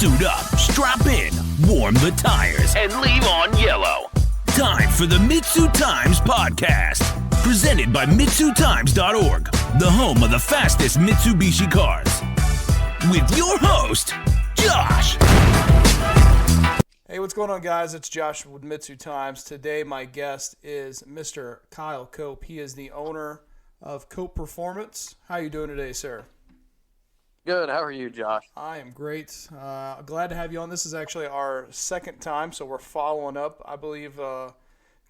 Suit up, strap in, warm the tires, and leave on yellow. Time for the MitsuTimes podcast. Presented by MitsuTimes.org, the home of the fastest Mitsubishi cars. With your host, Josh. Hey, what's going on, guys? It's Josh with MitsuTimes. Today, my guest is Mr. Kyle Cope. He is the owner of Cope Performance. How are you doing today, sir? Good. How are you, Josh? I am great. Glad to have you on. This is actually our second time, so we're following up. I believe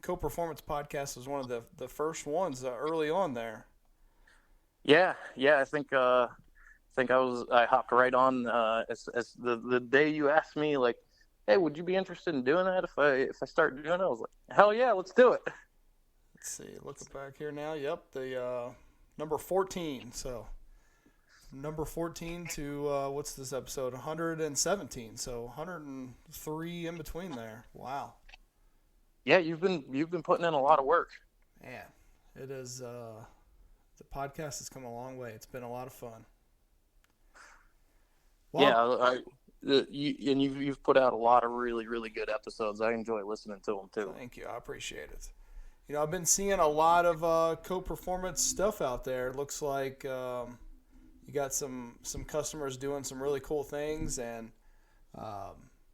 Cope Performance podcast was one of the first ones early on there. Yeah. I think I hopped right on as the day you asked me, like, hey, would you be interested in doing that if I start doing it? I was like, hell yeah, let's do it. Let's see. Looking back here now. Yep, the number 14. So number 14 to what's this episode? 117. So 103 in between there. Wow. Yeah, you've been putting in a lot of work. Man, it is. The podcast has come a long way. It's been a lot of fun. Well, yeah, you've put out a lot of really, really good episodes. I enjoy listening to them too. Thank you. I appreciate it. You know, I've been seeing a lot of co-performance stuff out there. It looks like you got some customers doing some really cool things, and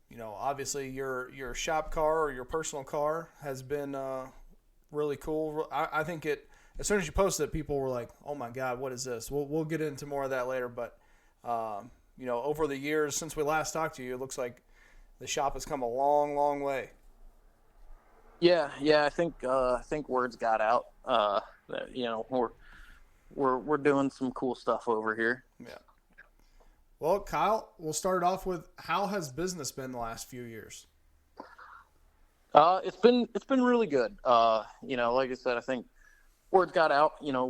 you know, obviously your shop car or your personal car has been really cool. I think it, as soon as you posted it, people were like, "Oh my God, what is this?" We'll get into more of that later, but you know, over the years since we last talked to you, it looks like the shop has come a long, long way. Yeah. I think words got out. That, you know, we're doing some cool stuff over here. Yeah. Well, Kyle, we'll start off with, how has business been the last few years? It's been really good. You know, like I said, I think word got out. You know,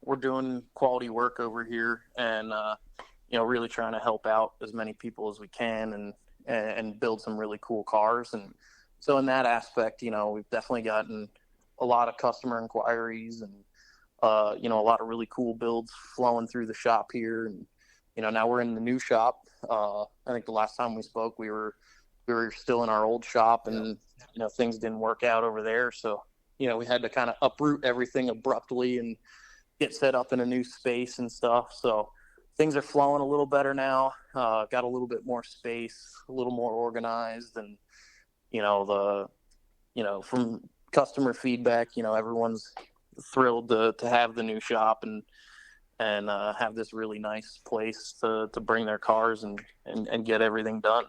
we're doing quality work over here, and you know, really trying to help out as many people as we can, and build some really cool cars. And so in that aspect, you know, we've definitely gotten a lot of customer inquiries, and you know, a lot of really cool builds flowing through the shop here. And you know, now we're in the new shop. I think the last time we spoke, we were still in our old shop, and you know, things didn't work out over there. So you know, we had to kind of uproot everything abruptly and get set up in a new space and stuff. So things are flowing a little better now. Got a little bit more space, a little more organized, and you know, from customer feedback, you know, everyone's thrilled to have the new shop and have this really nice place to bring their cars and get everything done.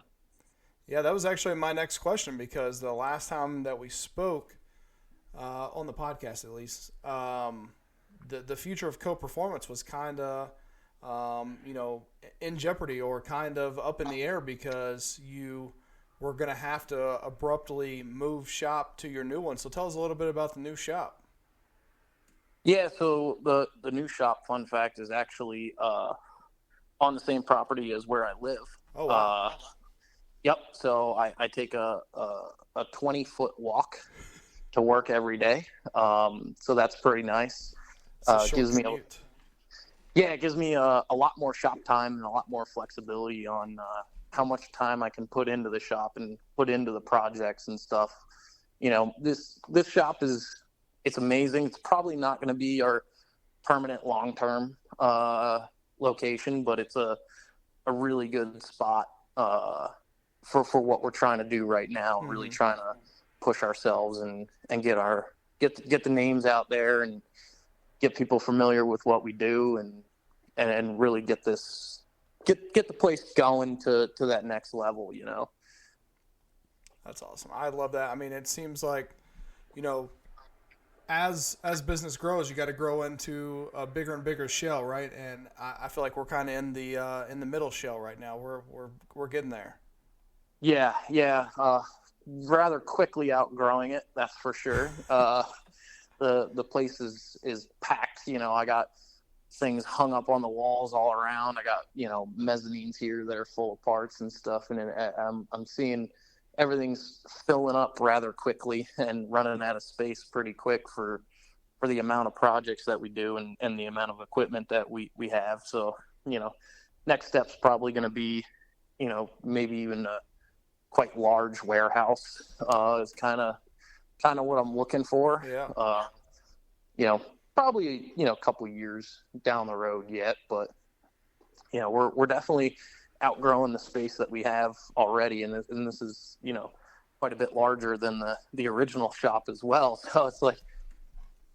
Yeah, that was actually my next question, because the last time that we spoke on the podcast, at least, the future of Cope Performance was kind of you know, in jeopardy, or kind of up in the air, because you were going to have to abruptly move shop to your new one. So tell us a little bit about the new shop. Yeah, so the new shop, fun fact, is actually on the same property as where I live. Oh, wow. Yep. So I take a 20-foot walk to work every day. So that's pretty nice. It gives me a lot more shop time and a lot more flexibility on how much time I can put into the shop and put into the projects and stuff. You know, this shop it's amazing. It's probably not going to be our permanent long-term location, but it's a really good spot for what we're trying to do right now. Mm-hmm. Really trying to push ourselves and get the names out there and get people familiar with what we do, and really get the place going to that next level, you know. That's awesome. I love that. I mean, it seems like, you know, as business grows, you got to grow into a bigger and bigger shell, right? And I feel like we're kind of in the middle shell right now. We're getting there. Yeah. Rather quickly outgrowing it, that's for sure. The place is packed. You know, I got things hung up on the walls all around. I got, you know, mezzanines here that are full of parts and stuff, and I'm seeing everything's filling up rather quickly and running out of space pretty quick for the amount of projects that we do and the amount of equipment that we have. So, you know, next step's probably going to be maybe even a quite large warehouse is kind of what I'm looking for. Yeah. Probably a couple years down the road yet, but we're definitely outgrowing the space that we have already, and this is quite a bit larger than the original shop as well. So it's like,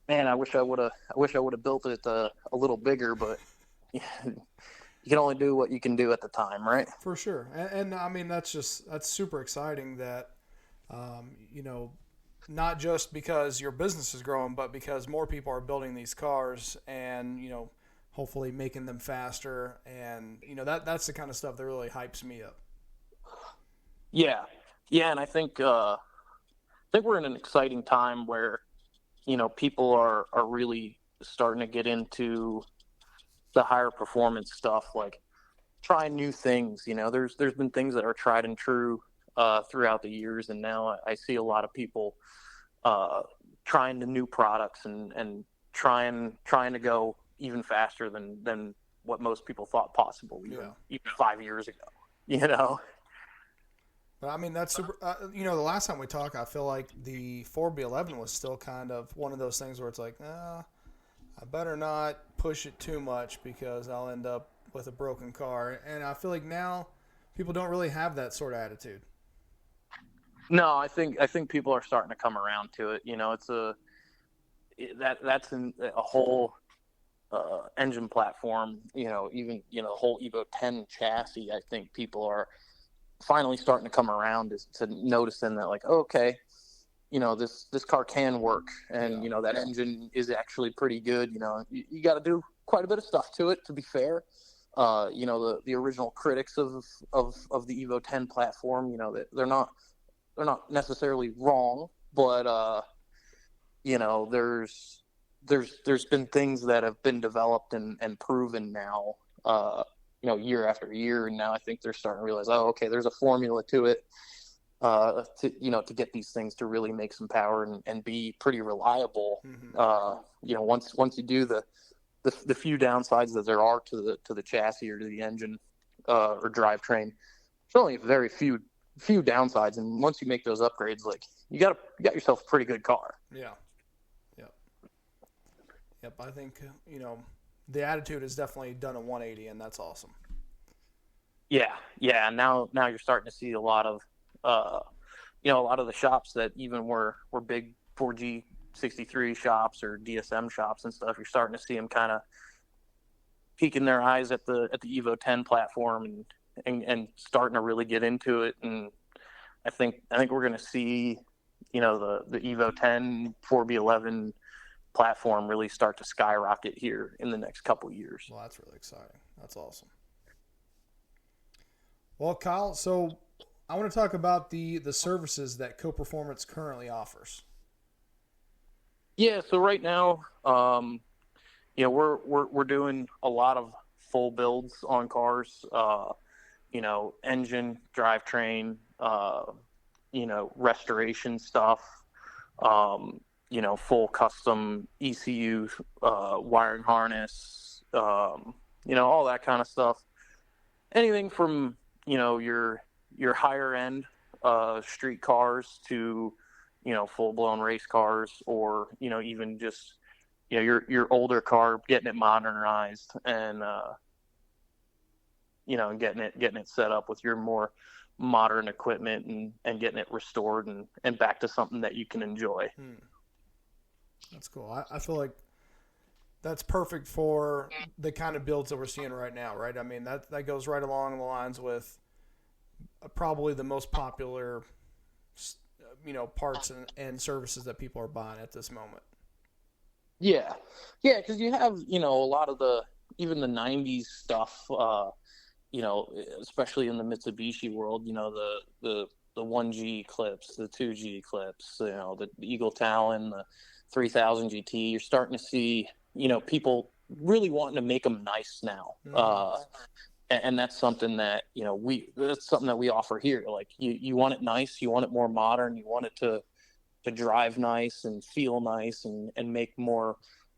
man, I wish I would have built it a little bigger, but you can only do what you can do at the time, right? For sure. And I mean, that's super exciting that, not just because your business is growing, but because more people are building these cars and, hopefully making them faster. And, that's the kind of stuff that really hypes me up. Yeah. Yeah. And I think we're in an exciting time where, people are really starting to get into the higher performance stuff, like trying new things. There's been things that are tried and true throughout the years, and now I see a lot of people trying the new products and trying to go even faster than what most people thought possible even 5 years ago. I mean, that's super. The last time we talked, I feel like the 4B11 was still kind of one of those things where it's like, I better not push it too much because I'll end up with a broken car. And I feel like now people don't really have that sort of attitude. No, I think people are starting to come around to it. That's a whole engine platform. Even the whole Evo 10 chassis. I think people are finally starting to come around to noticing that, like, okay, this car can work, and that engine is actually pretty good. You got to do quite a bit of stuff to it, to be fair. The original critics of the Evo 10 platform, they're not necessarily wrong, but there's been things that have been developed and proven now, year after year, and now I think they're starting to realize, oh, okay, there's a formula to it, to get these things to really make some power and be pretty reliable. Mm-hmm. Once you do the few downsides that there are to the chassis or to the engine or drivetrain, there's only very few downsides, and once you make those upgrades, like you got yourself a pretty good car. Yep. I think the attitude has definitely done a 180, and that's awesome. Yeah. Now you're starting to see a lot of the shops that even were big 4G 63 shops or DSM shops and stuff. You're starting to see them kind of peeking their eyes at the Evo 10 platform and starting to really get into it. And I think we're going to see the Evo 10 4B11 platform really start to skyrocket here in the next couple of years. Well, that's really exciting. That's awesome. Well, Kyle, so I want to talk about the services that Co-Performance currently offers. Yeah, so right now, we're doing a lot of full builds on cars. Engine, drivetrain, restoration stuff. Full custom ECU, wiring harness, all that kind of stuff. Anything from, your higher end street cars to, full blown race cars, or, even just, your older car, getting it modernized and, getting it set up with your more modern equipment and getting it restored and back to something that you can enjoy. That's cool. I feel like that's perfect for the kind of builds that we're seeing right now, right? I mean, that goes right along the lines with probably the most popular, parts and services that people are buying at this moment. Yeah, because you have, a lot of even the 90s stuff, especially in the Mitsubishi world, the 1G Eclipse, the 2G Eclipse, the Eagle Talon, the 3000 GT. You're starting to see, people really wanting to make them nice now. And that's something that, that's something that we offer here. Like you want it nice, you want it more modern, you want it to drive nice and feel nice and make more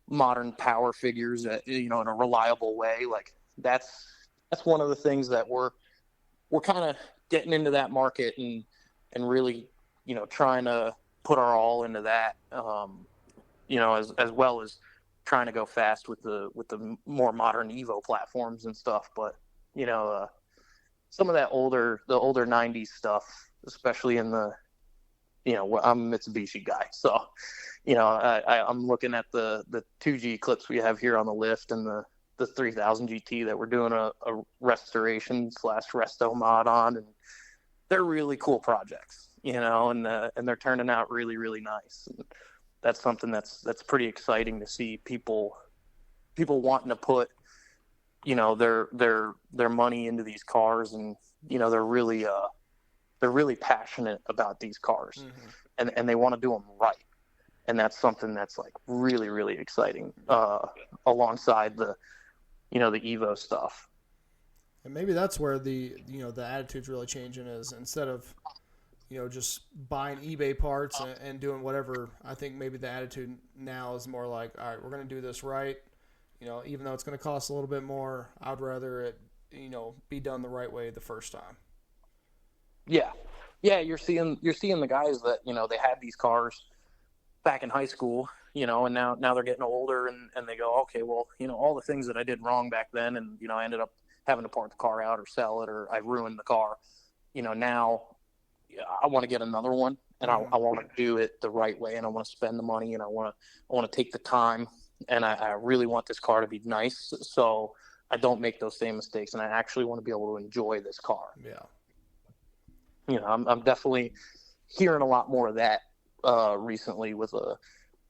modern power figures in a reliable way. Like that's one of the things that we're we're kind of getting into that market and really, trying to put our all into that, as well as trying to go fast with the more modern Evo platforms and stuff. But, some of that older 90s stuff, especially in the, I'm a Mitsubishi guy. So, I'm looking at the 2G clips we have here on the lift and the 3000 GT that we're doing a restoration / resto mod on, and they're really cool projects, and they're turning out really, really nice. And that's something that's pretty exciting to see people wanting to put, their money into these cars, and they're really passionate about these cars, and they want to do them right. And that's something that's like really, really exciting, alongside the Evo stuff. And maybe that's where the attitude's really changing, is instead of, just buying eBay parts and doing whatever. I think maybe the attitude now is more like, all right, we're going to do this right. Even though it's going to cost a little bit more, I'd rather it, be done the right way the first time. Yeah. Yeah. You're seeing the guys that, they had these cars back in high school, and now they're getting older, and they go, okay, well, all the things that I did wrong back then, and, I ended up having to part the car out or sell it, or I ruined the car, now I want to get another one, and I want to do it the right way, and I want to spend the money, and I want to take the time, and I really want this car to be nice, so I don't make those same mistakes, and I actually want to be able to enjoy this car. Yeah. I'm definitely hearing a lot more of that recently with a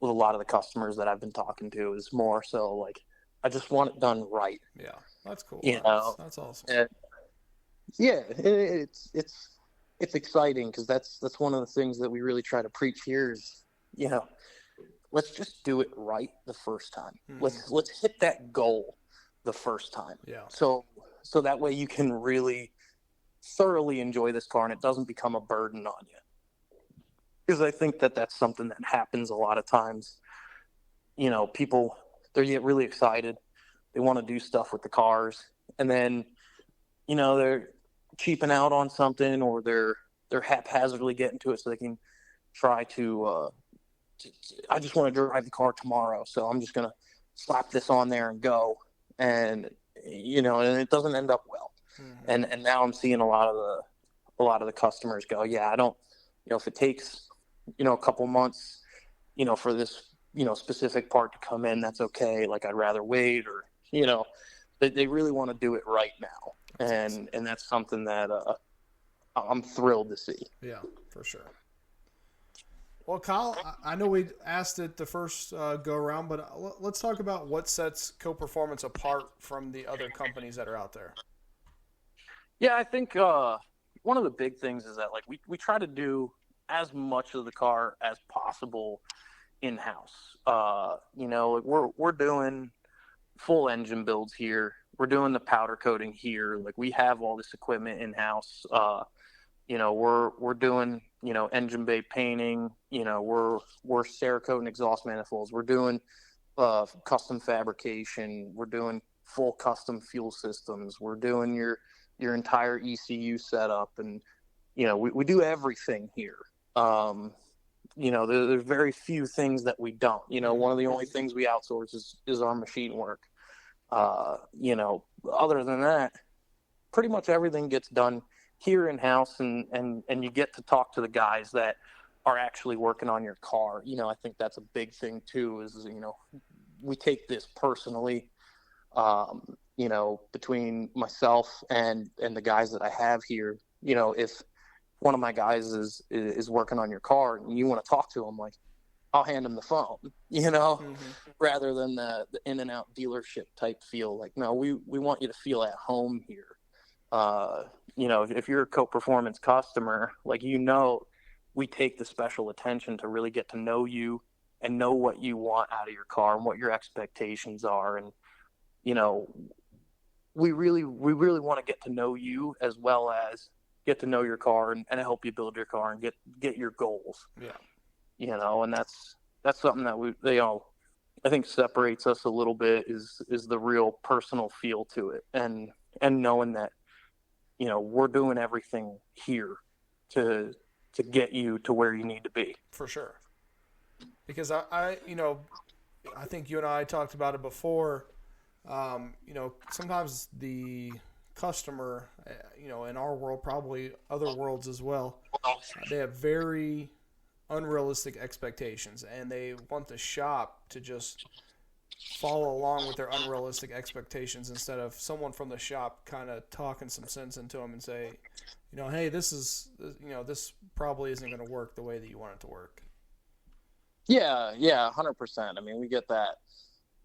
lot of the customers that I've been talking to. Is more so like, I just want it done right. Yeah, that's cool. That's awesome. And, yeah, it's exciting, because that's one of the things that we really try to preach here is, let's just do it right the first time. Let's hit that goal the first time. Yeah. So that way you can really thoroughly enjoy this car, and it doesn't become a burden on you. Because I think that's something that happens a lot of times. People, they get really excited. They want to do stuff with the cars. And then, they're cheaping out on something, or they're haphazardly getting to it so they can try to I just want to drive the car tomorrow, so I'm just going to slap this on there and go. And, and it doesn't end up well. And now I'm seeing a lot of the customers go, yeah, I don't, if it takes, a couple months, for this, specific part to come in, that's okay. Like, I'd rather wait, or, they really want to do it right now. And that's something that I'm thrilled to see. Yeah, for sure. Well, Kyle, I know we asked it the first go around, but let's talk about what sets Co-Performance apart from the other companies that are out there. Yeah, I think one of the big things is that, like, we try to do as much of the car as possible in-house. We're doing full engine builds here. We're doing the powder coating here. Like, we have all this equipment in-house. We're doing, engine bay painting. We're Cerakoting exhaust manifolds. We're doing custom fabrication. We're doing full custom fuel systems. We're doing your entire ECU setup, and we do everything here. There's very few things that we don't. One of the only things we outsource is our machine work. Other than that, pretty much everything gets done here in house, and you get to talk to the guys that are actually working on your car. I think that's a big thing too, is, we take this personally. Between myself and the guys that I have here, if one of my guys is working on your car and you want to talk to him, like, I'll hand him the phone, rather than the in and out dealership type feel. Like, no, we want you to feel at home here. If you're a Co-Performance customer, like, we take the special attention to really get to know you and know what you want out of your car and what your expectations are. And, we really want to get to know you, as well as get to know your car and help you build your car and get your goals. Yeah. And that's something that I think separates us a little bit, is the real personal feel to it. And knowing that, we're doing everything here to get you to where you need to be. For sure. Because I think you and I talked about it before. Sometimes the customer, in our world, probably other worlds as well, they have very unrealistic expectations, and they want the shop to just follow along with their unrealistic expectations instead of someone from the shop kind of talking some sense into them and say, hey, this probably isn't going to work the way that you want it to work. Yeah, 100%. I mean, we get that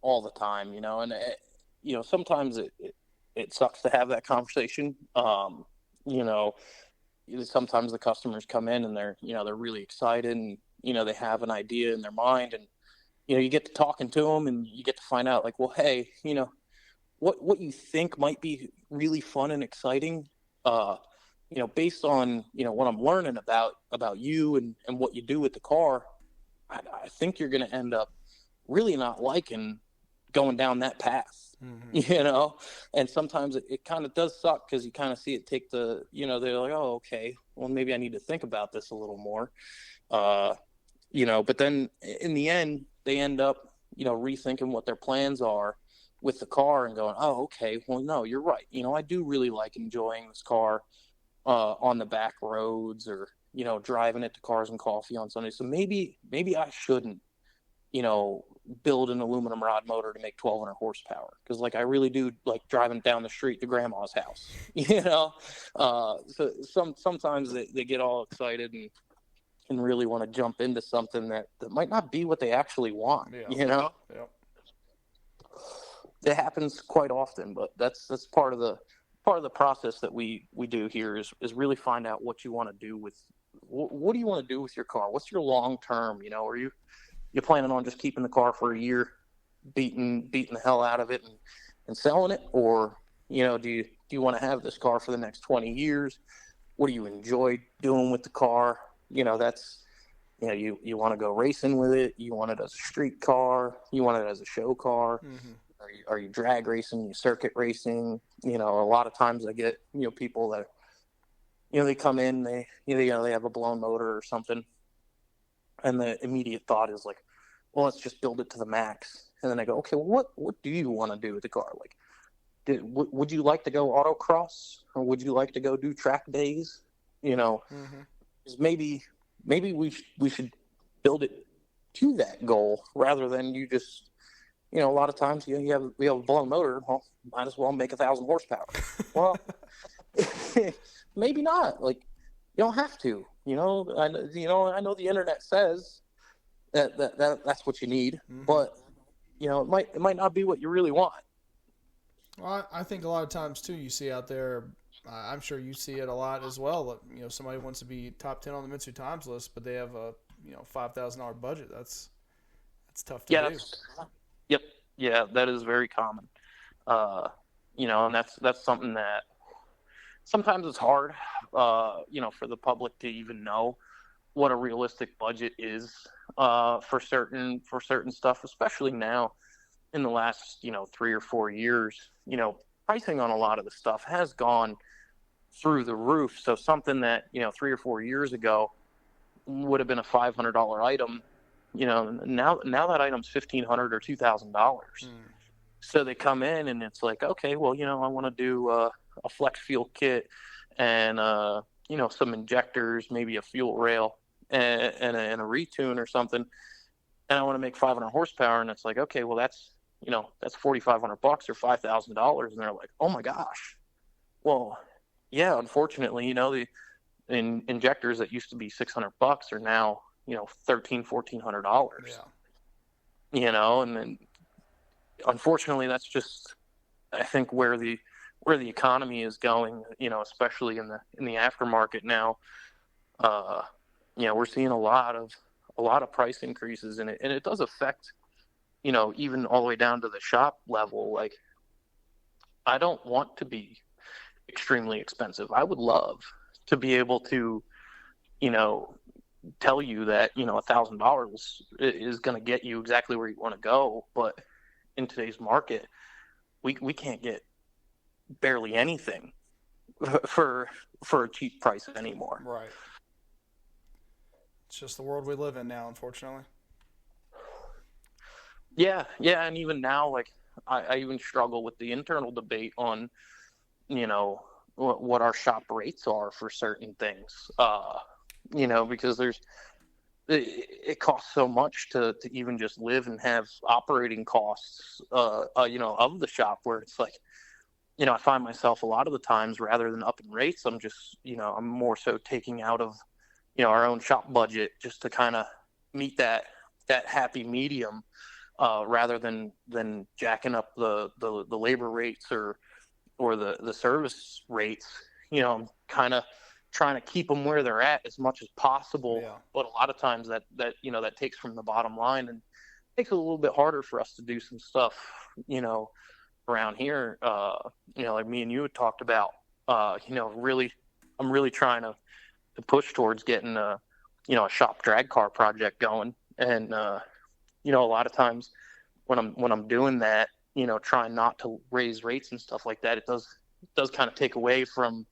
all the time, and sometimes it sucks to have that conversation. Sometimes the customers come in and they're really excited and, they have an idea in their mind, and, you get to talking to them and you get to find out, like, well, hey, what you think might be really fun and exciting, based on, what I'm learning about you and what you do with the car, I think you're going to end up really not liking going down that path, and sometimes it kind of does suck because you kind of see it take the, they're like, oh, okay, well, maybe I need to think about this a little more, but then in the end, they end up, rethinking what their plans are with the car and going, oh, okay, well, no, you're right. I do really like enjoying this car on the back roads or, driving it to Cars and Coffee on Sunday. So maybe I shouldn't, build an aluminum rod motor to make 1,200 horsepower. Because, like, I really do like driving down the street to grandma's house, So sometimes they get all excited and really want to jump into something that might not be what they actually want, Yeah. It happens quite often, but that's part of the process that we do here is really find out what you want to do with what do you want to do with your car? What's your long term? Are you planning on just keeping the car for a year, beating the hell out of it and selling it, or do you want to have this car for the next 20 years? What do you enjoy doing with the car? That's you want to go racing with it. You want it as a street car. You want it as a show car. Mm-hmm. Are you drag racing? You circuit racing? A lot of times I get people that they come in, they have a blown motor or something, and the immediate thought is like, well, let's just build it to the max. And then I go, okay, well, what do you want to do with the car? Like, would you like to go autocross, or would you like to go do track days? Mm-hmm. Maybe we should build it to that goal rather than you just, a lot of times we have a blown motor. Well, might as well make 1,000 horsepower. Well, maybe not. Like, you don't have to. I know the internet says that's what you need, mm-hmm. but it might not be what you really want. Well, I think a lot of times too, you see out there. I'm sure you see it a lot as well. Somebody wants to be top 10 on the MitsuTimes list, but they have a $5,000 budget. That's tough to do. Yep. Yeah, that is very common. And that's something that sometimes it's hard, for the public to even know what a realistic budget is for certain stuff, especially now in the last 3 or 4 years. Pricing on a lot of the stuff has gone through the roof. So something that 3 or 4 years ago would have been a $500 item, now that item's $1,500 or $2,000. So they come in and it's like, okay, well, I want to do a flex fuel kit and some injectors, maybe a fuel rail and a retune or something, and I want to make 500 horsepower. And it's like, okay, well, that's $4,500 or $5,000, and they're like, oh my gosh. Well, yeah, unfortunately, the injectors that used to be $600 are now $1,300-$1,400. Yeah. And then unfortunately, that's just, I think, where the economy is going. Especially in the aftermarket now. We're seeing a lot of price increases, and it does affect, even all the way down to the shop level. Like, I don't want to be extremely expensive. I would love to be able to, tell you that, $1,000 is going to get you exactly where you want to go. But in today's market, we can't get barely anything for a cheap price anymore. Right. It's just the world we live in now, unfortunately. Yeah, and even now, like I even struggle with the internal debate on, what our shop rates are for certain things. Because it costs so much to even just live and have operating costs, of the shop, where it's like, I find myself a lot of the times, rather than upping rates, I'm just, I'm more so taking out of, our own shop budget just to kind of meet that happy medium, rather than jacking up the labor rates or the service rates. I'm kind of trying to keep them where they're at as much as possible. Yeah. But a lot of times that takes from the bottom line and makes it a little bit harder for us to do some stuff, around here. Like me and you had talked about, I'm really trying to push towards getting a shop drag car project going. And, a lot of times when I'm doing that, trying not to raise rates and stuff like that, it does kind of take away from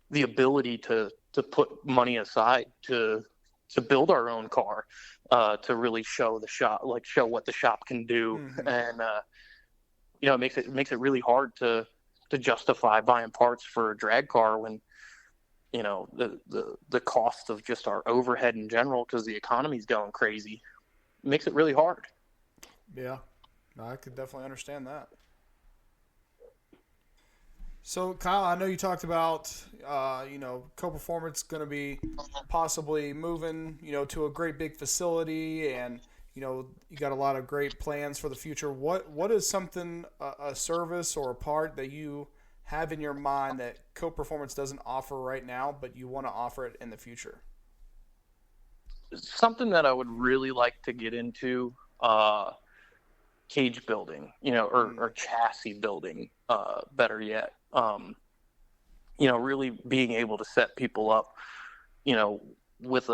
the ability to put money aside to build our own car, to really show the shop, show what the shop can do. Mm-hmm. And, it makes it really hard to justify buying parts for a drag car when, the cost of just our overhead in general, because the economy's going crazy, makes it really hard. Yeah, no, I could definitely understand that. So, Kyle, I know you talked about, Co-Performance going to be possibly moving, to a great big facility, and, you got a lot of great plans for the future. What is something, a service or a part that you have in your mind that Co-Performance doesn't offer right now, but you want to offer it in the future? Something that I would really like to get into, cage building, or chassis building, better yet. Really being able to set people up, with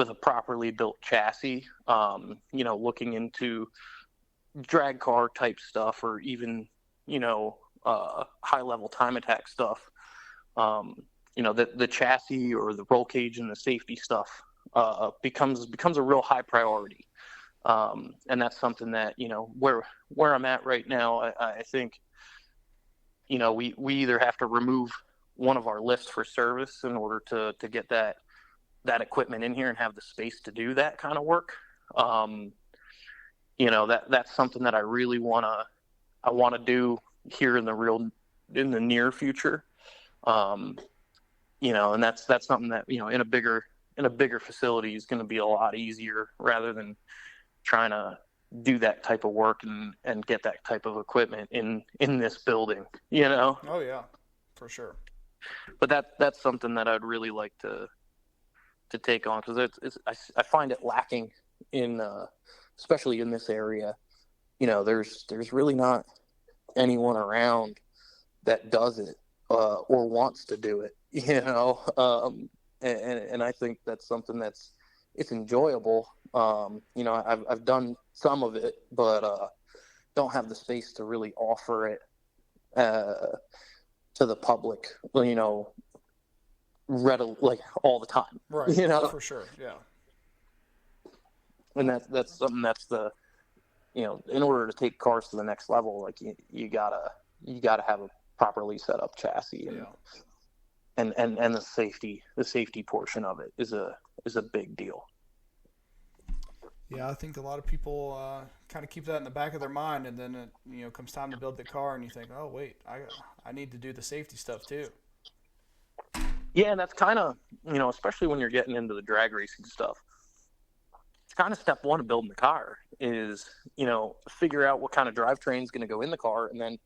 a properly built chassis, looking into drag car type stuff, or even, high level time attack stuff. The chassis or the roll cage and the safety stuff, becomes a real high priority. And that's something that, where I'm at right now, I think, we either have to remove one of our lifts for service in order to get that equipment in here and have the space to do that kind of work. That's something that I really want to do here in the near future. And that's something that, in a bigger facility is going to be a lot easier, rather than trying to do that type of work and get that type of equipment in this building, Oh yeah, for sure. But that's something that I'd really like to take on, because I find it lacking in, especially in this area. There's really not anyone around that does it, or wants to do it, and I think that's something it's enjoyable. I've done some of it, but don't have the space to really offer it to the public, readily, all the time. Right. For sure. Yeah. And that's something that's in order to take cars to the next level, you gotta have a properly set up chassis, and the safety portion of it is a big deal. Yeah, I think a lot of people kind of keep that in the back of their mind, and then it comes time to build the car, and you think, oh wait, I need to do the safety stuff too. Yeah, and that's kind of, especially when you're getting into the drag racing stuff, it's kind of step one of building the car is, figure out what kind of drivetrain is going to go in the car, and then,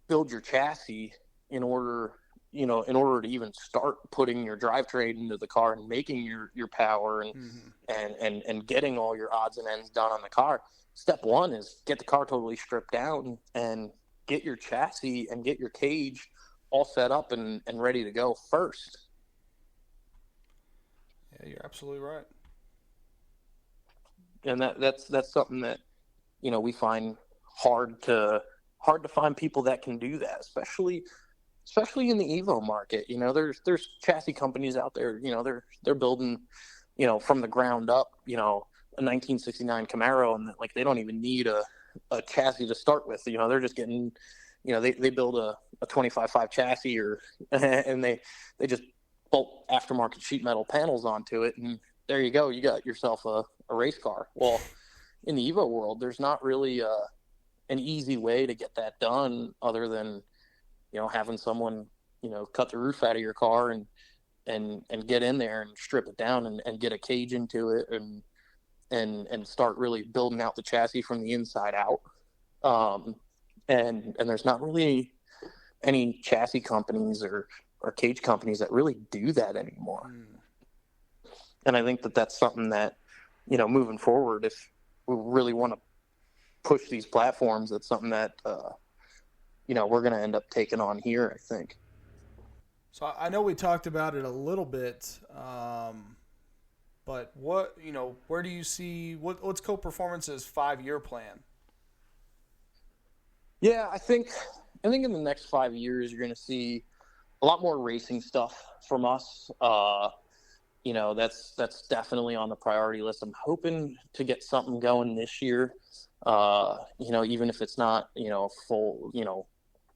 build your chassis in order to even start putting your drivetrain into the car and making your power and, mm-hmm. and getting all your odds and ends done on the car. Step one is get the car totally stripped down and get your chassis and get your cage all set up and ready to go first. Yeah, you're absolutely right. And that's something that, we find hard to find people that can do that, especially, especially in the Evo market. There's chassis companies out there. They're building, from the ground up. A 1969 Camaro, and like they don't even need a chassis to start with. They're just getting, they build a 25.5 chassis and they just bolt aftermarket sheet metal panels onto it, and there you go. You got yourself a race car. Well, in the Evo world, there's not really an easy way to get that done other than, having someone, cut the roof out of your car and get in there and strip it down and get a cage into it and start really building out the chassis from the inside out. And there's not really any chassis companies or cage companies that really do that anymore. And I think that that's something that, moving forward, if we really want to push these platforms, that's something that, we're going to end up taking on here, I think. So I know we talked about it a little bit, but what, where do you see, what's Co-Performance's 5-year plan? Yeah, I think in the next 5 years, you're going to see a lot more racing stuff from us. That's definitely on the priority list. I'm hoping to get something going this year. Even if it's not, full,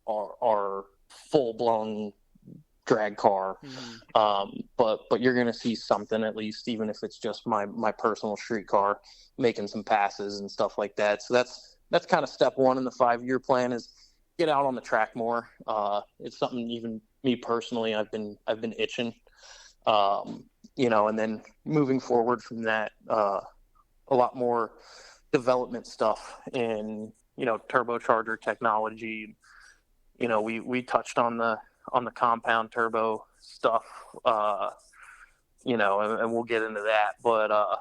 our full blown drag car. But you're going to see something, at least, even if it's just my personal street car, making some passes and stuff like that. So that's kind of step one in the 5-year plan, is get out on the track more. It's something even me personally, I've been itching, and then moving forward from that, a lot more development stuff in, turbocharger technology. We touched on the compound turbo stuff, and we'll get into that. But,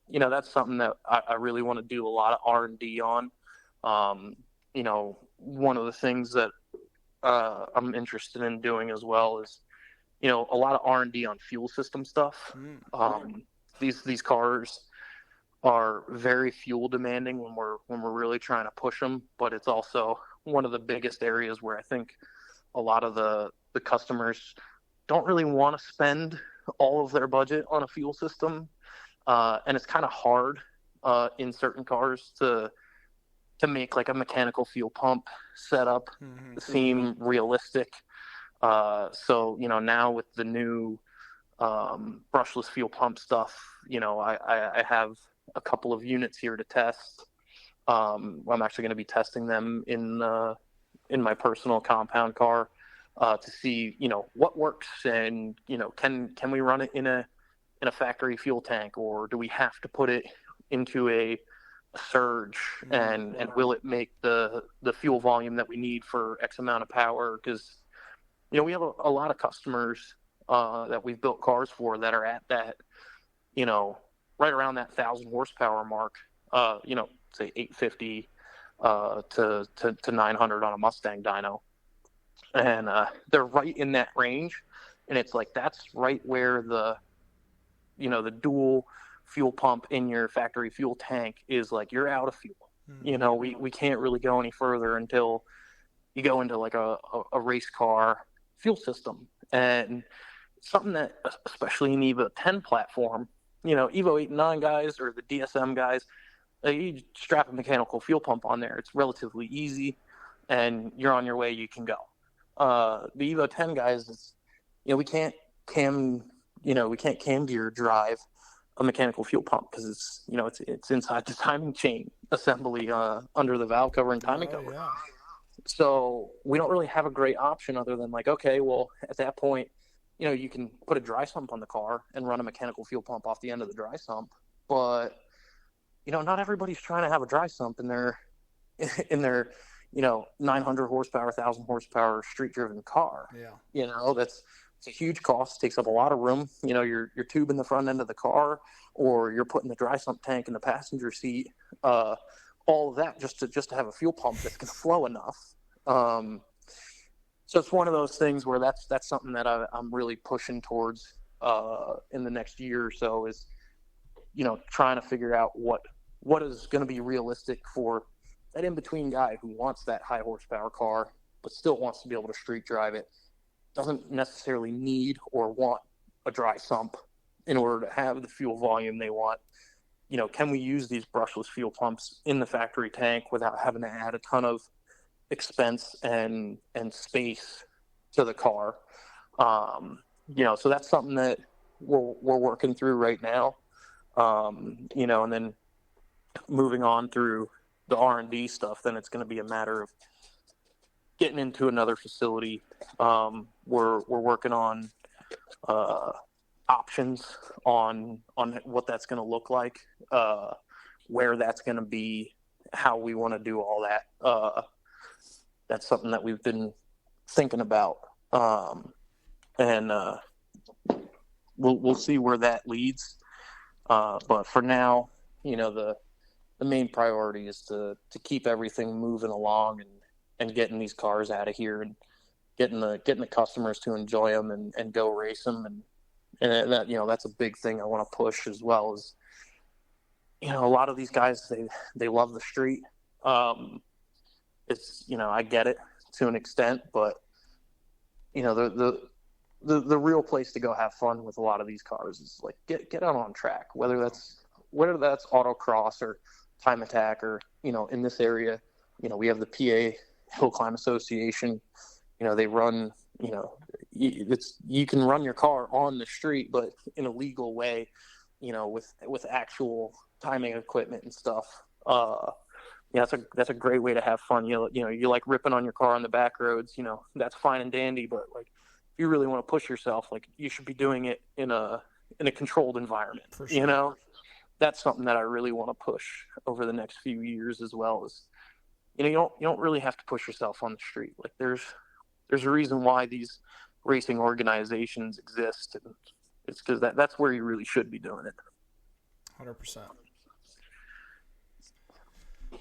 that's something that I really want to do a lot of R&D on. One of the things that I'm interested in doing as well is, a lot of R&D on fuel system stuff. These cars are very fuel demanding when we're really trying to push them, but it's also one of the biggest areas where I think a lot of the customers don't really want to spend all of their budget on a fuel system. And it's kind of hard in certain cars to make like a mechanical fuel pump setup seem realistic. So, now with the new brushless fuel pump stuff, I have a couple of units here to test. I'm actually going to be testing them in my personal compound car to see, what works, and, can we run it in a factory fuel tank, or do we have to put it into a surge, and will it make the fuel volume that we need for X amount of power? Because, we have a lot of customers that we've built cars for that are at that, right around that 1,000 horsepower mark, say 850 to 900 on a Mustang dyno. And they're right in that range. And it's like, that's right where the dual fuel pump in your factory fuel tank is, like, you're out of fuel. We can't really go any further until you go into like a race car fuel system. And something that, especially in Evo 10 platform, Evo 8 and 9 guys, or the DSM guys, you strap a mechanical fuel pump on there. It's relatively easy, and you're on your way. You can go. The Evo 10 guys, it's, we can't cam gear drive a mechanical fuel pump because it's inside the timing chain assembly under the valve cover and timing cover. Yeah. So we don't really have a great option other than, like, okay, well, at that point, you can put a dry sump on the car and run a mechanical fuel pump off the end of the dry sump. But, not everybody's trying to have a dry sump in their 900 horsepower, 1,000 horsepower street driven car. Yeah. It's a huge cost, takes up a lot of room. You're tubing the front end of the car, or you're putting the dry sump tank in the passenger seat. All of that just to have a fuel pump that's going to flow enough. So it's one of those things where that's something that I'm really pushing towards in the next year or so, is, trying to figure out what is going to be realistic for that in-between guy who wants that high horsepower car but still wants to be able to street drive it doesn't necessarily need or want a dry sump in order to have the fuel volume they want. Can we use these brushless fuel pumps in the factory tank without having to add a ton of expense and space to the car? So that's something that we're working through right now. And then moving on through the R&D stuff, then it's going to be a matter of getting into another facility. We're working on options on what that's going to look like, where that's going to be, how we want to do all that. That's something that we've been thinking about, and we'll see where that leads. But for now, the main priority is to keep everything moving along and getting these cars out of here and getting the customers to enjoy them and go race them. And that, that's a big thing I want to push, as well as, a lot of these guys, they love the street. It's, I get it to an extent, but the real place to go have fun with a lot of these cars is like get out on track, whether that's autocross or time attack, or, in this area, we have the PA Hill Climb Association. They run, you can run your car on the street, but in a legal way, with actual timing equipment and stuff. That's a great way to have fun. You like ripping on your car on the back roads, that's fine and dandy, but like, if you really want to push yourself, like, you should be doing it in a controlled environment. For sure. That's something that I really want to push over the next few years, as well as, you don't really have to push yourself on the street. Like, there's a reason why these racing organizations exist, and it's because that's where you really should be doing it. 100%.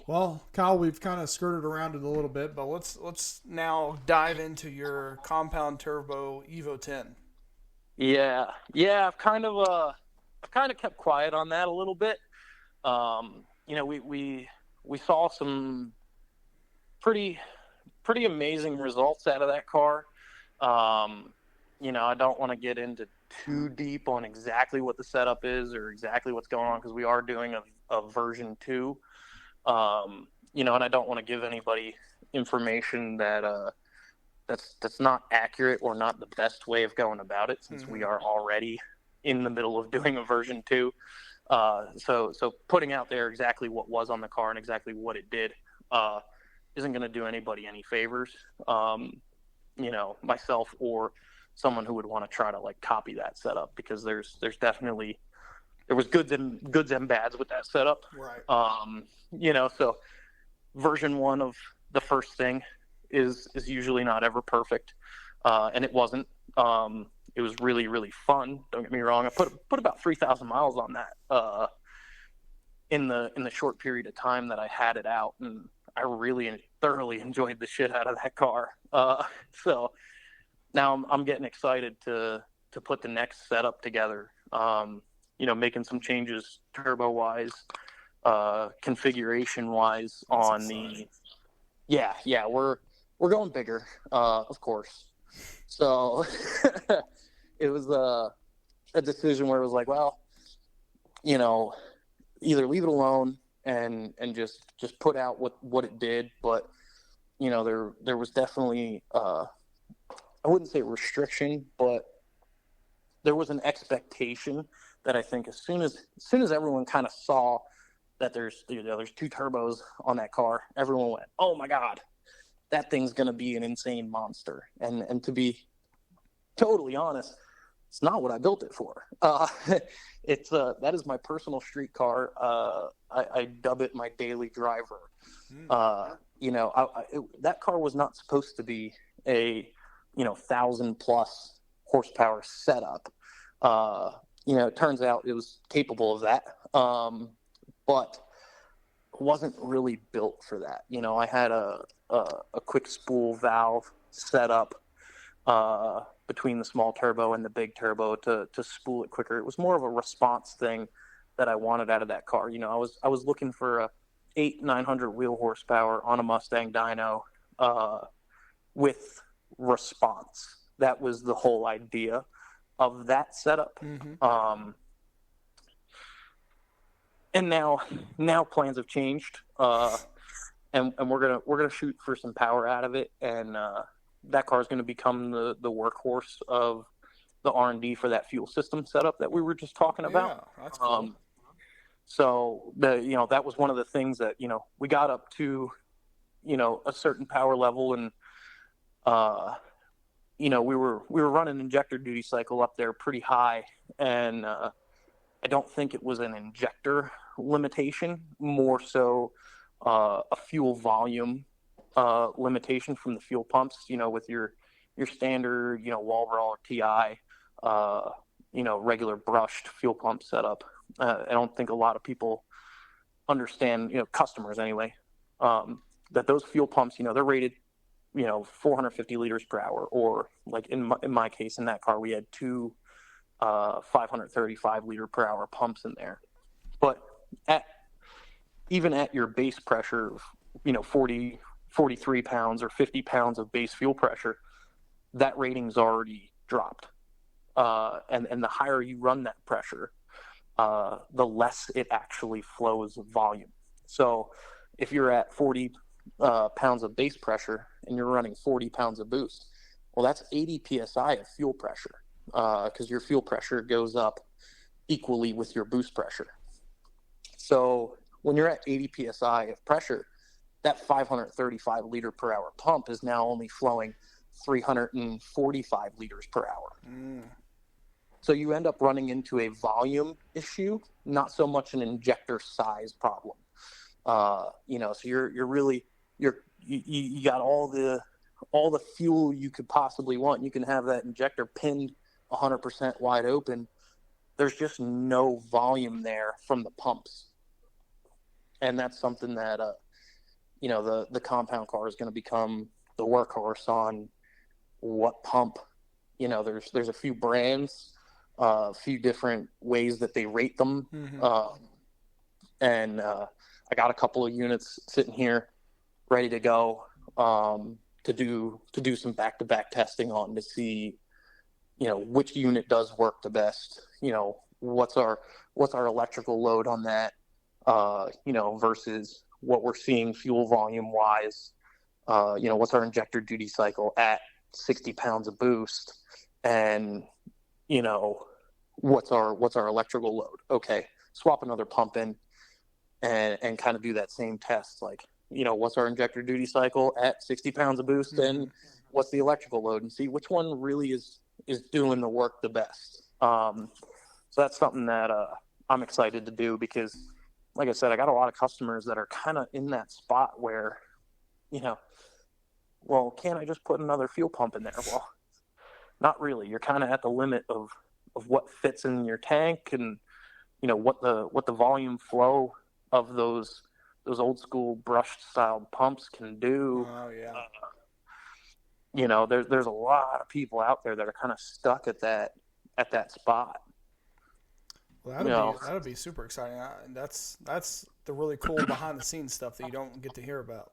Well, Kyle, we've kind of skirted around it a little bit, but let's now dive into your compound turbo Evo 10. Yeah, I've kind of kept quiet on that a little bit. We saw some pretty amazing results out of that car. I don't want to get into too deep on exactly what the setup is or exactly what's going on, because we are doing a version 2. And I don't want to give anybody information that's not accurate or not the best way of going about it, since we are already in the middle of doing a version 2. So putting out there exactly what was on the car and exactly what it did isn't going to do anybody any favors. Myself or someone who would want to try to like copy that setup, because there was goods and bads with that setup. Right. So version 1 of the first thing is usually not ever perfect. And it wasn't. It was really, really fun. Don't get me wrong. I put about 3,000 miles on that in the short period of time that I had it out, and I really thoroughly enjoyed the shit out of that car. So now I'm getting excited to put the next setup together. Making some changes turbo wise, configuration wise on the. Yeah, we're going bigger, of course. So it was a decision where it was like, well, either leave it alone and just put out what it did. But, there was definitely, I wouldn't say restriction, but there was an expectation that I think as soon as everyone kind of saw that there's 2 turbos on that car, everyone went, oh my God, that thing's going to be an insane monster. And to be totally honest, it's not what I built it for. It's that is my personal street car. I dub it my daily driver. That car was not supposed to be a 1,000+ horsepower setup. It turns out it was capable of that, but wasn't really built for that. I had a quick spool valve set up between the small turbo and the big turbo to spool it quicker. It was more of a response thing that I wanted out of that car. I was looking for a 800-900 wheel horsepower on a Mustang dyno with response. that was the whole idea of that setup. And now plans have changed, and we're gonna shoot for some power out of it, and that car is going to become the workhorse of the R&D for that fuel system setup that we were just talking about. Yeah, that's cool. So that was one of the things that we got up to a certain power level, and we were running injector duty cycle up there pretty high, and I don't think it was an injector limitation, more so a fuel volume limitation from the fuel pumps, with your standard, Walbro or TI, regular brushed fuel pump setup. I don't think a lot of people understand, customers anyway, that those fuel pumps, they're rated, 450 liters per hour, or like in my case, in that car, we had two 535 liter per hour pumps in there. But even at your base pressure of 43 pounds or 50 pounds of base fuel pressure, that rating's already dropped, and the higher you run that pressure, the less it actually flows volume. So if you're at 40 pounds of base pressure and you're running 40 pounds of boost, well, that's 80 psi of fuel pressure, because your fuel pressure goes up equally with your boost pressure. So when you're at 80 psi of pressure, that 535 liter per hour pump is now only flowing 345 liters per hour. So you end up running into a volume issue, not so much an injector size problem. So you got all the fuel you could possibly want. You can have that injector pinned 100% wide open. There's just no volume there from the pumps. And that's something that, the compound car is going to become the workhorse on what pump. There's a few brands, a few different ways that they rate them. And I got a couple of units sitting here ready to go to do some back-to-back testing on, to see which unit does work the best. What's our electrical load on that, versus what we're seeing fuel volume wise. What's our injector duty cycle at 60 pounds of boost, and what's our electrical load. Okay, swap another pump in and kind of do that same test, like what's our injector duty cycle at 60 pounds of boost, and what's the electrical load, and see which one really is doing the work the best. So that's something that I'm excited to do, because like I said, I got a lot of customers that are kind of in that spot where, well, can't I just put another fuel pump in there? Well, not really. You're kind of at the limit of what fits in your tank, and what the volume flow of those old school brushed style pumps can do. Oh yeah. There's a lot of people out there that are kind of stuck at that spot. Well, that'd be super exciting. That's the really cool behind the scenes stuff that you don't get to hear about.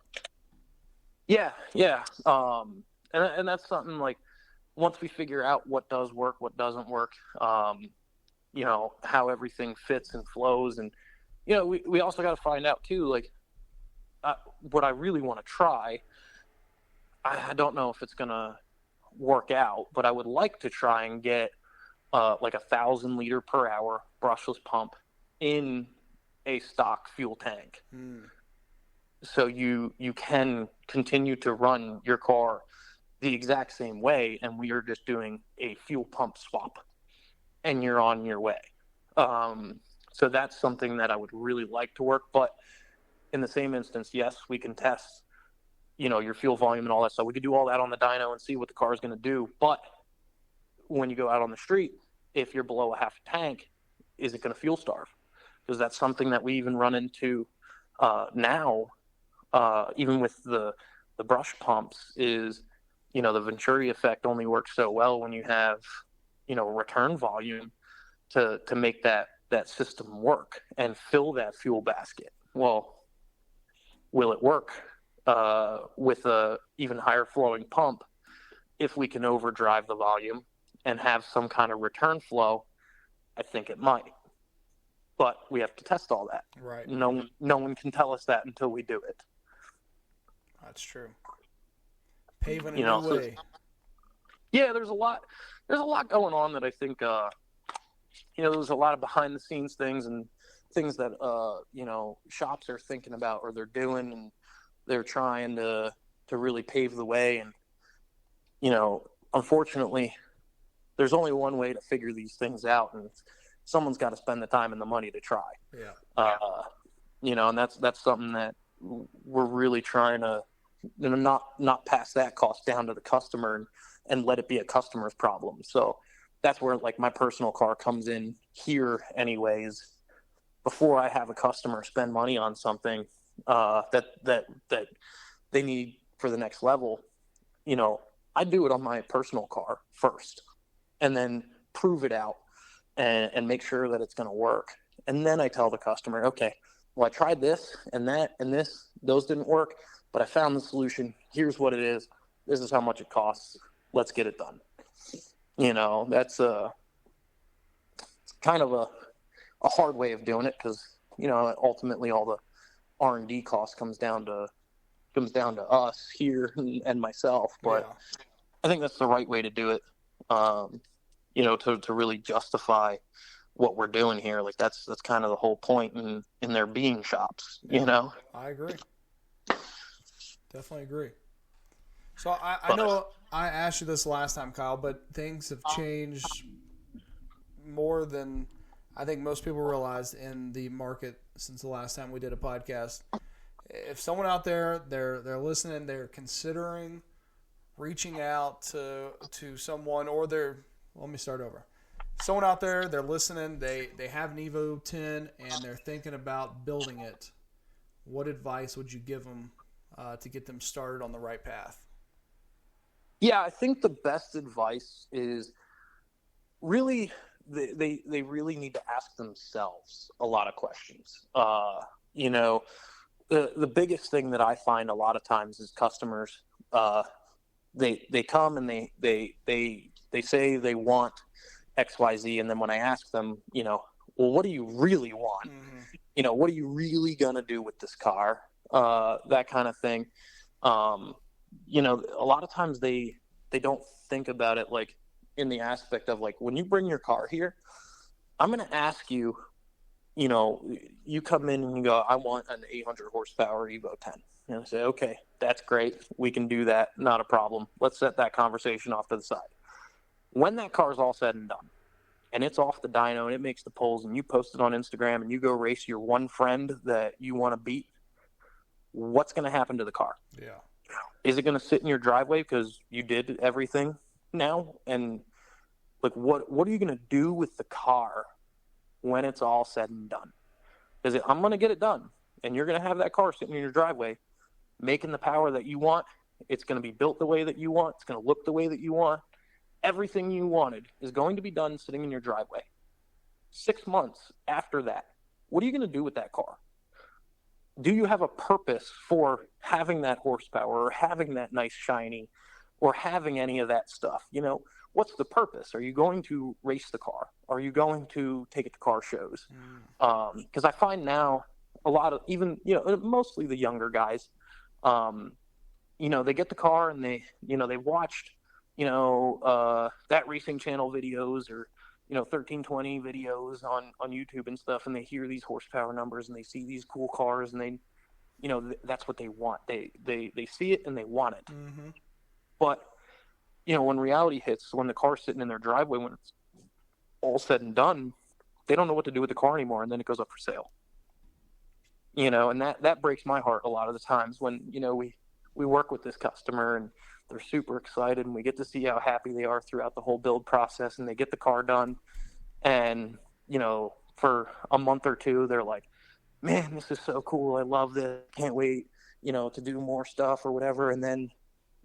Yeah. And that's something, like, once we figure out what does work, what doesn't work, how everything fits and flows, and we also got to find out too, like, what I really want to try. I don't know if it's gonna work out, but I would like to try and get like 1,000 liter per hour brushless pump in a stock fuel tank. So you can continue to run your car the exact same way, and we are just doing a fuel pump swap, and you're on your way. So that's something that I would really like to work. But in the same instance, yes, we can test, your fuel volume and all that stuff. We could do all that on the dyno and see what the car is going to do. But when you go out on the street, if you're below a half tank, is it going to fuel starve? Because that's something that we even run into now, even with the brush pumps, is, the Venturi effect only works so well when you have, return volume to make that system work and fill that fuel basket. Well, will it work with a even higher flowing pump if we can overdrive the volume and have some kind of return flow, I think it might. But we have to test all that. Right. No one can tell us that until we do it. That's true. Paving a new way. Yeah, there's a lot going on that I think, there's a lot of behind the scenes things and things that, shops are thinking about or they're doing, and they're trying to really pave the way. And, unfortunately, there's only one way to figure these things out, and someone's got to spend the time and the money to try. Yeah. And that's something that we're really trying to not pass that cost down to the customer and let it be a customer's problem. So that's where like my personal car comes in here anyways. Before I have a customer spend money on something that they need for the next level, I do it on my personal car first and then prove it out and make sure that it's going to work. And then I tell the customer, okay, well, I tried this and that and this, those didn't work, but I found the solution. Here's what it is. This is how much it costs. Let's get it done. That's kind of a hard way of doing it because, ultimately all the R&D cost comes down to us here and myself. But yeah. I think that's the right way to do it, to really justify what we're doing here. Like that's kind of the whole point in there being shops, I agree. Definitely agree. So I know I asked you this last time, Kyle, but things have changed more than I think most people realized in the market since the last time we did a podcast. If someone out there, they're listening, they're considering reaching out to someone, or let me start over. Someone out there, they're listening, they have an Evo 10 and they're thinking about building it. What advice would you give them to get them started on the right path? Yeah, I think the best advice is really they really need to ask themselves a lot of questions. The biggest thing that I find a lot of times is customers, they come and they say they want XYZ, and then when I ask them, well, what do you really want? Mm-hmm. What are you really gonna do with this car? That kind of thing. A lot of times they don't think about it like in the aspect of like, when you bring your car here, I'm going to ask you, you come in and you go, I want an 800 horsepower Evo 10. And I say, okay, that's great. We can do that. Not a problem. Let's set that conversation off to the side. When that car is all said and done and it's off the dyno and it makes the polls and you post it on Instagram and you go race your one friend that you want to beat, what's going to happen to the car? Yeah. Is it going to sit in your driveway because you did everything now? And like, what are you going to do with the car when it's all said and done? Because I'm going to get it done, and you're going to have that car sitting in your driveway, making the power that you want. It's going to be built the way that you want. It's going to look the way that you want. Everything you wanted is going to be done sitting in your driveway. 6 months after that, what are you going to do with that car? Do you have a purpose for having that horsepower or having that nice shiny or having any of that stuff? What's the purpose? Are you going to race the car? Are you going to take it to car shows? Because I find now a lot of even, mostly the younger guys, they get the car and they watched, that racing channel videos or, 1320 videos on YouTube and stuff, and they hear these horsepower numbers and they see these cool cars and they, that's what they want. They see it and they want it. Mm-hmm. But, when reality hits, when the car's sitting in their driveway, when it's all said and done, they don't know what to do with the car anymore, and then it goes up for sale. And that breaks my heart a lot of the times when, we work with this customer and they're super excited and we get to see how happy they are throughout the whole build process, and they get the car done. And, for a month or two, they're like, man, this is so cool. I love this. Can't wait, to do more stuff or whatever. And then,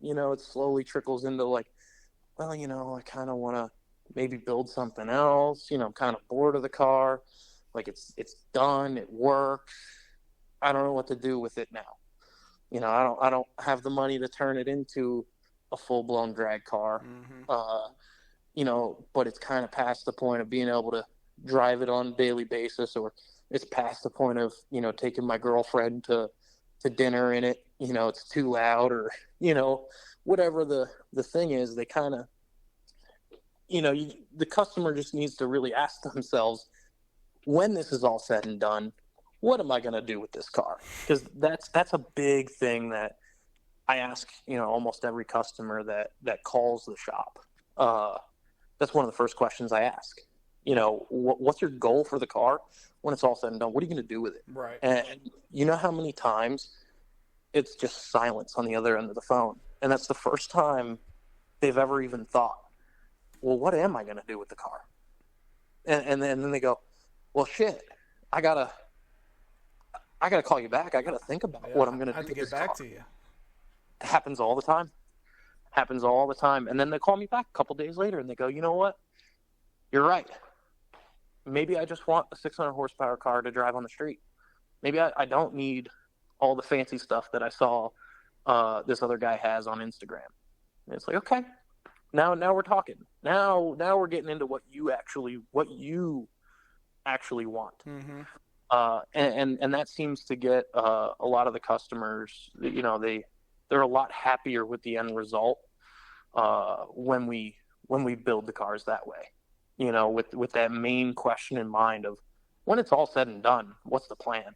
it slowly trickles into like, well, I kind of want to maybe build something else. I'm kind of bored of the car. Like it's done. It works. I don't know what to do with it now. I don't have the money to turn it into a full-blown drag car. But it's kind of past the point of being able to drive it on a daily basis, or it's past the point of, taking my girlfriend to dinner in it. It's too loud, or, whatever the thing is. They kind of, the customer just needs to really ask themselves, when this is all said and done, what am I going to do with this car? Because that's a big thing that I ask, almost every customer that calls the shop. That's one of the first questions I ask. What's your goal for the car when it's all said and done? What are you going to do with it? Right. And you know how many times it's just silence on the other end of the phone? And that's the first time they've ever even thought, well, what am I going to do with the car? And then they go, well, shit, I gotta call you back. I gotta think about what I'm gonna do. I have to with get this back car. to you. It happens all the time. And then they call me back a couple days later and they go, you know what? You're right. Maybe I just want a 600 horsepower car to drive on the street. Maybe I don't need all the fancy stuff that I saw this other guy has on Instagram. And it's like, okay, now we're talking. Now we're getting into what you actually want. And that seems to get a lot of the customers, they're a lot happier with the end result when we build the cars that way, with that main question in mind of, when it's all said and done, what's the plan?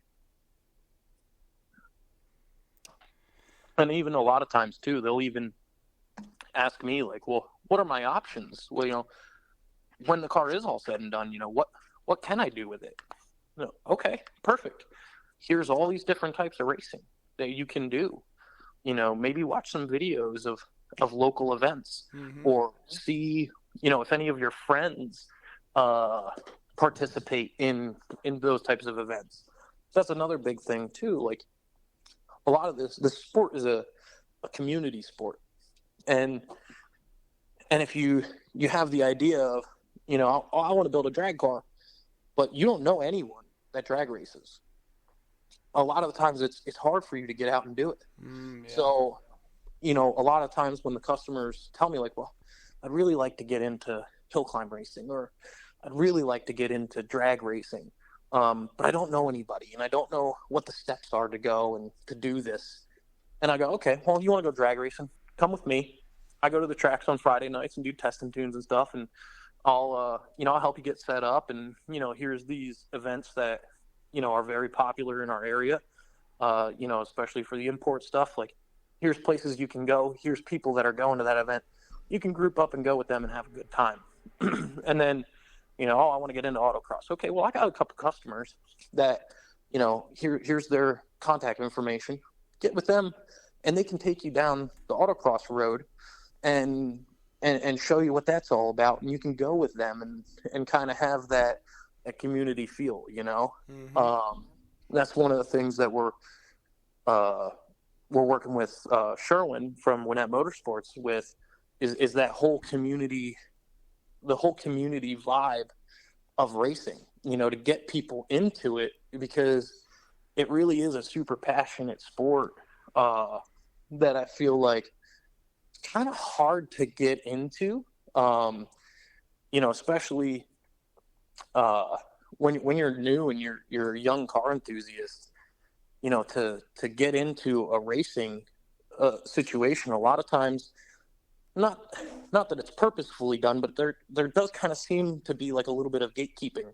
And even a lot of times too, they'll even ask me, like, well, what are my options? Well, when the car is all said and done, what can I do with it? Okay, perfect. Here's all these different types of racing that you can do. Maybe watch some videos of local events, or see, if any of your friends participate in those types of events. So that's another big thing too. Like, a lot of this sport is a community sport. And if you have the idea of, I want to build a drag car, but you don't know anyone that drag races, a lot of the times it's hard for you to get out and do it. So, a lot of times when the customers tell me, like, well, I'd really like to get into hill climb racing, or I'd really like to get into drag racing, but I don't know anybody, and I don't know what the steps are to go and to do this. And I go, okay, well, you want to go drag racing? Come with me. I go to the tracks on Friday nights and do testing tunes and stuff, and I'll help you get set up. And, here's these events that, are very popular in our area, especially for the import stuff. Like, here's places you can go. Here's people that are going to that event. You can group up and go with them and have a good time. And then, I want to get into autocross. Okay, well, I got a couple customers that, here's their contact information. Get with them, and they can take you down the autocross road and show you what that's all about. And you can go with them and kind of have that community feel, That's one of the things that we're working with Sherwin from Winnett Motorsports with, is that whole community, the whole community vibe of racing, to get people into it, because it really is a super passionate sport that I feel like it's kind of hard to get into, especially when you're new and you're a young car enthusiast, to get into a racing situation. A lot of times, not that it's purposefully done, but there does kind of seem to be like a little bit of gatekeeping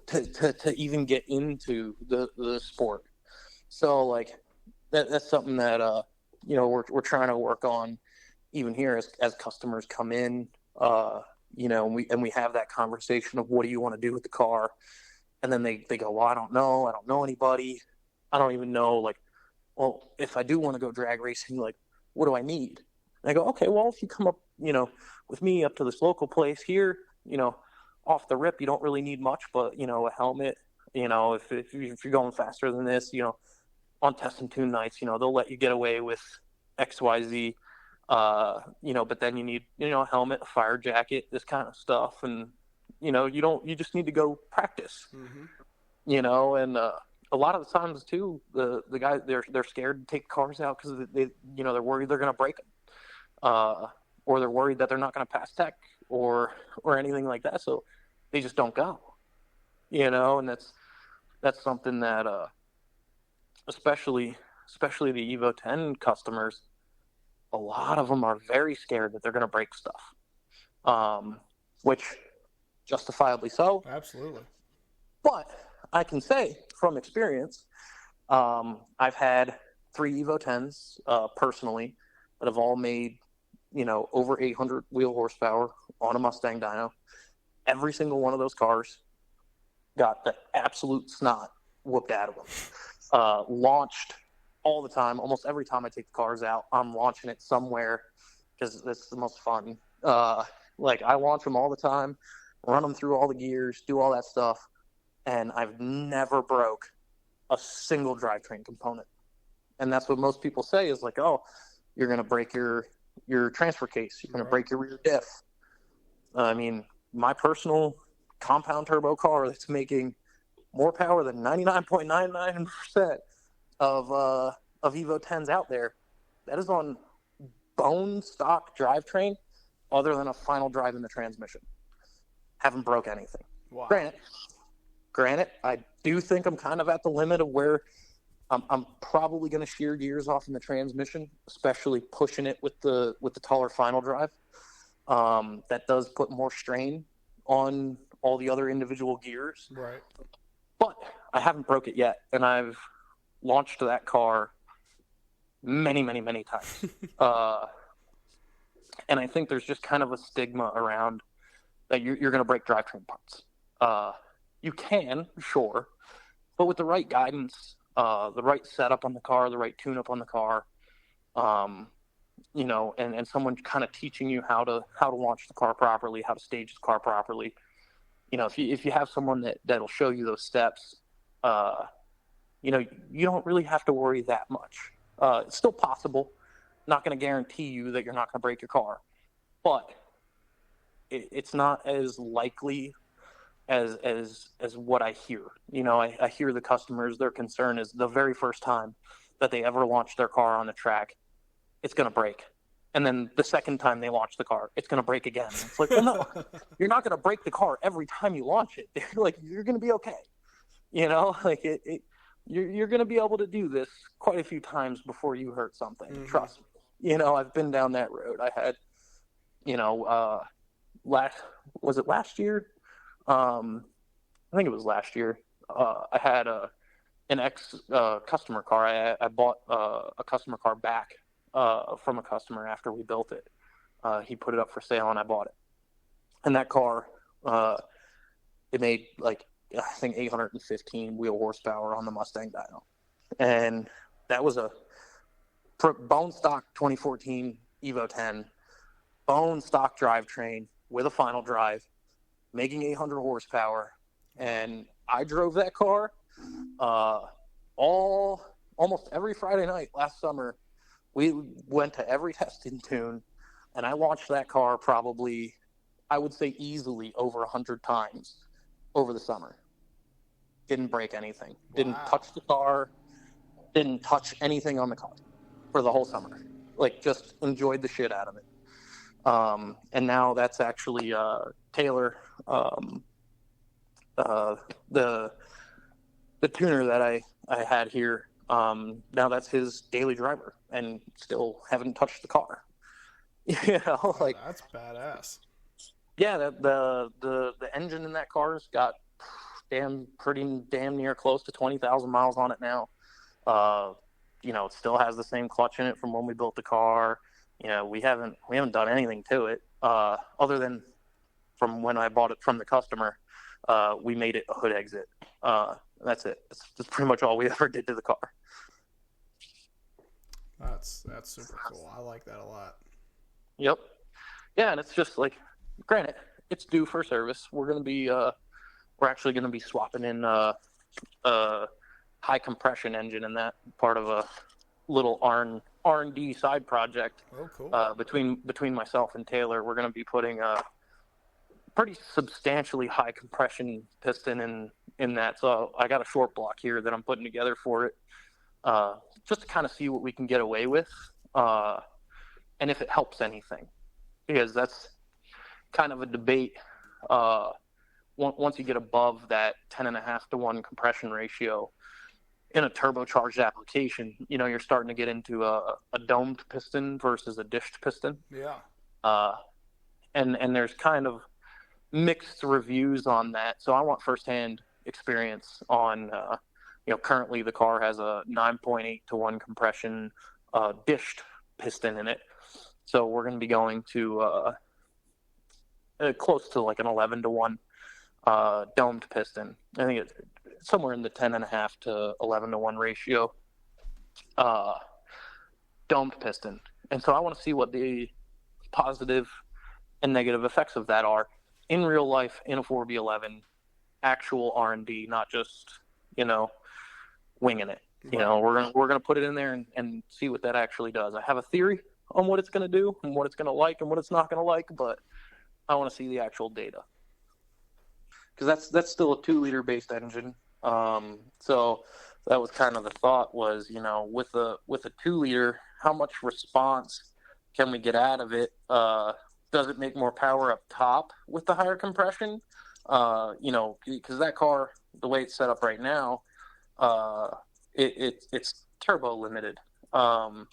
to even get into the sport. So like that's something that we're trying to work on even here as customers come in, and we have that conversation of, what do you want to do with the car? And then they go, well, I don't know anybody. I don't even know, like, well, if I do want to go drag racing, like, what do I need? And I go, okay, well, if you come up, with me up to this local place here, off the rip, you don't really need much, but, a helmet, if you're going faster than this, on test and tune nights, they'll let you get away with XYZ, but then you need, a helmet, a fire jacket, this kind of stuff. And, you just need to go practice, and a lot of the times too, the guys they're scared to take cars out because they're worried they're going to break them, or they're worried that they're not going to pass tech or anything like that. So they just don't go, and that's something that especially the Evo 10 customers, a lot of them are very scared that they're going to break stuff, which justifiably so. Absolutely. But I can say from experience, I've had 3 Evo 10s personally that have all made, over 800 wheel horsepower on a Mustang dyno. Every single one of those cars got the absolute snot whooped out of them. Launched all the time. Almost every time I take the cars out, I'm launching it somewhere because it's the most fun. I launch them all the time, run them through all the gears, do all that stuff. And I've never broke a single drivetrain component. And that's what most people say is like, oh, you're going to break your transfer case. You're going to break your rear diff. I mean, my personal compound turbo car that's making more power than 99.99% of Evo 10s out there, that is on bone stock drivetrain other than a final drive in the transmission. Haven't broke anything. Wow. Granted, I do think I'm kind of at the limit of where I'm probably going to shear gears off in the transmission, especially pushing it with the taller final drive. That does put more strain on all the other individual gears. Right. But I haven't broke it yet, and I've launched that car many, many, many times. And I think there's just kind of a stigma around that you're going to break drivetrain parts. You can, sure, but with the right guidance, the right setup on the car, the right tune-up on the car, and someone kind of teaching you how to launch the car properly, how to stage the car properly. If you have someone that'll show you those steps, you don't really have to worry that much. It's still possible. Not going to guarantee you that you're not going to break your car, but it's not as likely as what I hear. I hear the customers, their concern is the very first time that they ever launch their car on the track, it's going to break. And then the second time they launch the car, it's going to break again. It's like, well, no, you're not going to break the car every time you launch it. You're going to be okay. You're going to be able to do this quite a few times before you hurt something. Mm-hmm. Trust me. I've been down that road. I had, was it last year? I think it was last year. I had an customer car. I bought a customer car back from a customer after we built it. He put it up for sale, and I bought it. And that car, it made I think 815 wheel horsepower on the Mustang dyno, and that was a bone stock 2014 Evo 10, bone stock drivetrain with a final drive, making 800 horsepower. And I drove that car almost every Friday night last summer. We went to every testing tune, and I launched that car probably, I would say easily over 100 times over the summer. Didn't break anything. Wow. Didn't touch the car. Didn't touch anything on the car for the whole summer. Just enjoyed the shit out of it. And now that's actually Taylor, the tuner that I had here. Now that's his daily driver, and still haven't touched the car. That's badass. Yeah, the engine in that car's got pretty damn near close to 20,000 miles on it now. It still has the same clutch in it from when we built the car. We haven't done anything to it other than from when I bought it from the customer. We made it a hood exit. That's it. That's pretty much all we ever did to the car. That's super cool. I like that a lot. Yep. Yeah, and it's just granted, it's due for service. We're actually going to be swapping in a high compression engine in that part of a little R&D side project. Oh, cool. Between myself and Taylor, we're going to be putting a pretty substantially high compression piston in that. So I got a short block here that I'm putting together for it, just to kind of see what we can get away with, and if it helps anything, because that's kind of a debate. Once you get above that 10.5 to 1 compression ratio in a turbocharged application, you're starting to get into a domed piston versus a dished piston. Yeah. And there's kind of mixed reviews on that. So I want firsthand experience on, currently the car has a 9.8 to 1 compression dished piston in it. So we're going to be going to close to like an 11 to 1 domed piston. I think it's somewhere in the 10.5 to 11 to 1 ratio domed piston. And so I want to see what the positive and negative effects of that are in real life in a 4B11, actual R&D, not just, winging it. Right. We're gonna put it in there and see what that actually does. I have a theory on what it's gonna do and what it's gonna like and what it's not gonna like, but I want to see the actual data, because that's still a 2-liter based engine. So that was kind of the thought was, with a 2-liter, how much response can we get out of it? Does it make more power up top with the higher compression? Because that car, the way it's set up right now, it's turbo limited. And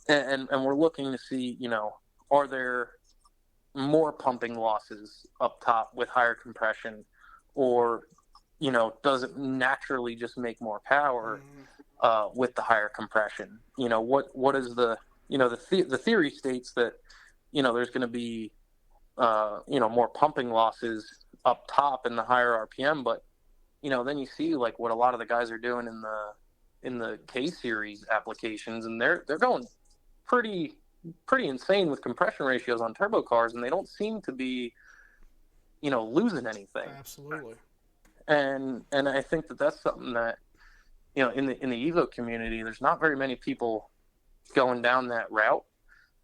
we're looking to see, are there more pumping losses up top with higher compression, or, does it naturally just make more power with the higher compression? What is the theory states that, there's going to be, more pumping losses up top in the higher RPM, but, then you see like what a lot of the guys are doing in the K series applications, and they're going pretty insane with compression ratios on turbo cars, and they don't seem to be, losing anything. Absolutely. And I think that's something that, in the Evo community, there's not very many people going down that route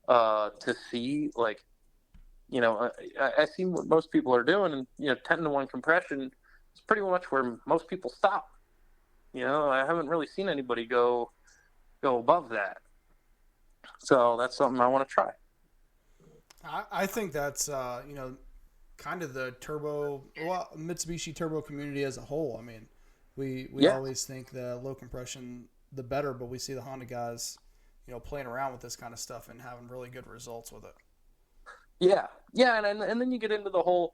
to see, like, I see what most people are doing, and 10 to 1 compression is pretty much where most people stop. I haven't really seen anybody go above that. So that's something I want to try. I think that's kind of the Mitsubishi turbo community as a whole. I mean, we always think the low compression the better, but we see the Honda guys, playing around with this kind of stuff and having really good results with it. Yeah, and then you get into the whole,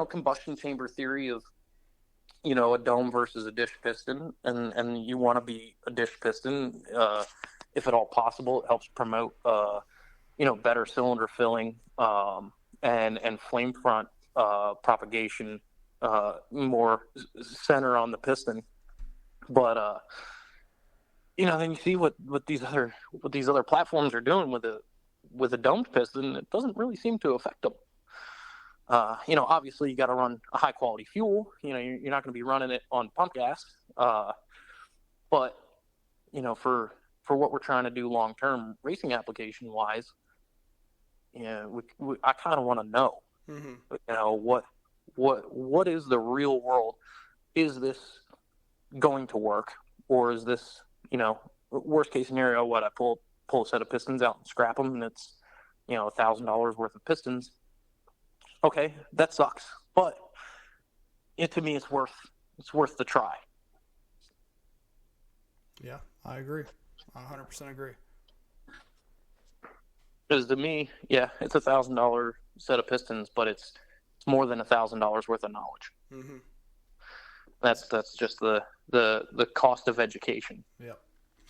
combustion chamber theory of, a dome versus a dish piston, and you want to be a dish piston, if at all possible. It helps promote, better cylinder filling, and flame front propagation, more center on the piston. But then you see what these other platforms are doing with a domed piston. It doesn't really seem to affect them. Obviously you got to run a high quality fuel. You're not going to be running it on pump gas. But for what we're trying to do long term racing application wise, I kind of want to know, what is the real world? Is this going to work, or is this, worst case scenario? What, I pull a set of pistons out and scrap them, and it's $1,000 worth of pistons. Okay, that sucks, but to me, it's worth the try. Yeah, I agree. I 100% agree. Because to me, yeah, it's $1,000 set of pistons, but it's more than $1,000 worth of knowledge. Mm-hmm. That's just the cost of education. Yep,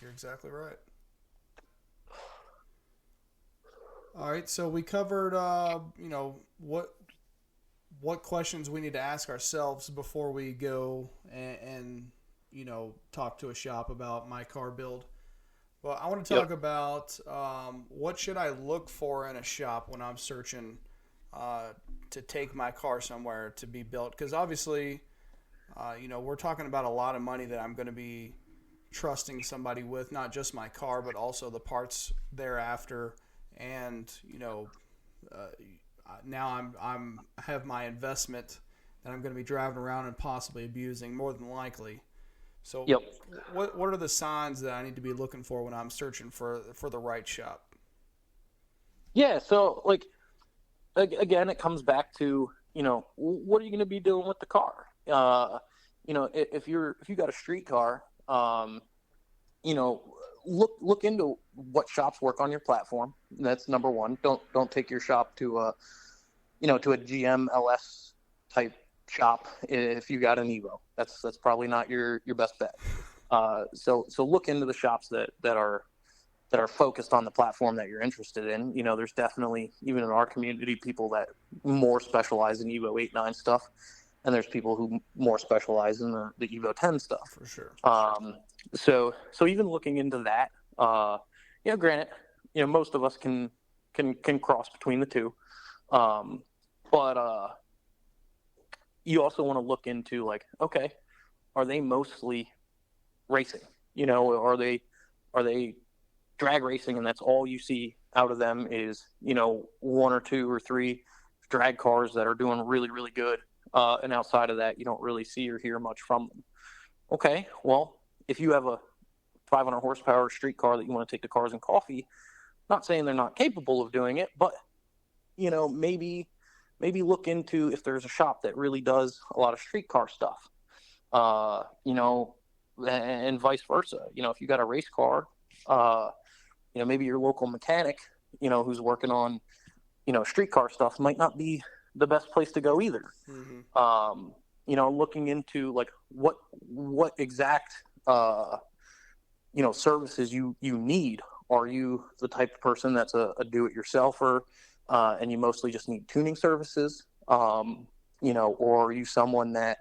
you're exactly right. All right, so we covered, what questions we need to ask ourselves before we go and talk to a shop about my car build. Well, I want to talk about what should I look for in a shop when I'm searching to take my car somewhere to be built. Because obviously, we're talking about a lot of money that I'm going to be trusting somebody with, not just my car, but also the parts thereafter. And, now I have my investment that I'm going to be driving around and possibly abusing, more than likely. So Yep. what are the signs that I need to be looking for when I'm searching for the right shop? Yeah, so like again, it comes back to, what are you going to be doing with the car? If you got a street car, look into what shops work on your platform. That's number one. Don't take your shop to a GMLS type shop if you got an Evo. That's probably not your best bet. So look into the shops that are focused on the platform that you're interested in. There's definitely, even in our community, people that more specialize in Evo 8-9 stuff, and there's people who more specialize in the Evo 10 stuff. For sure. So even looking into that, granted, most of us can cross between the two, but you also want to look into, like, okay, are they mostly racing? Are they drag racing, and that's all you see out of them is, one or two or three drag cars that are doing really, really good. And outside of that, you don't really see or hear much from them. Okay, well, if you have a 500 horsepower street car that you want to take to Cars and Coffee, not saying they're not capable of doing it, but, maybe look into if there's a shop that really does a lot of street car stuff, and vice versa. If you got a race car, maybe your local mechanic, who's working on, street car stuff might not be the best place to go either. Mm-hmm. Looking into, like, what exact, services you need. Are you the type of person that's a do-it-yourselfer, and you mostly just need tuning services? Or are you someone that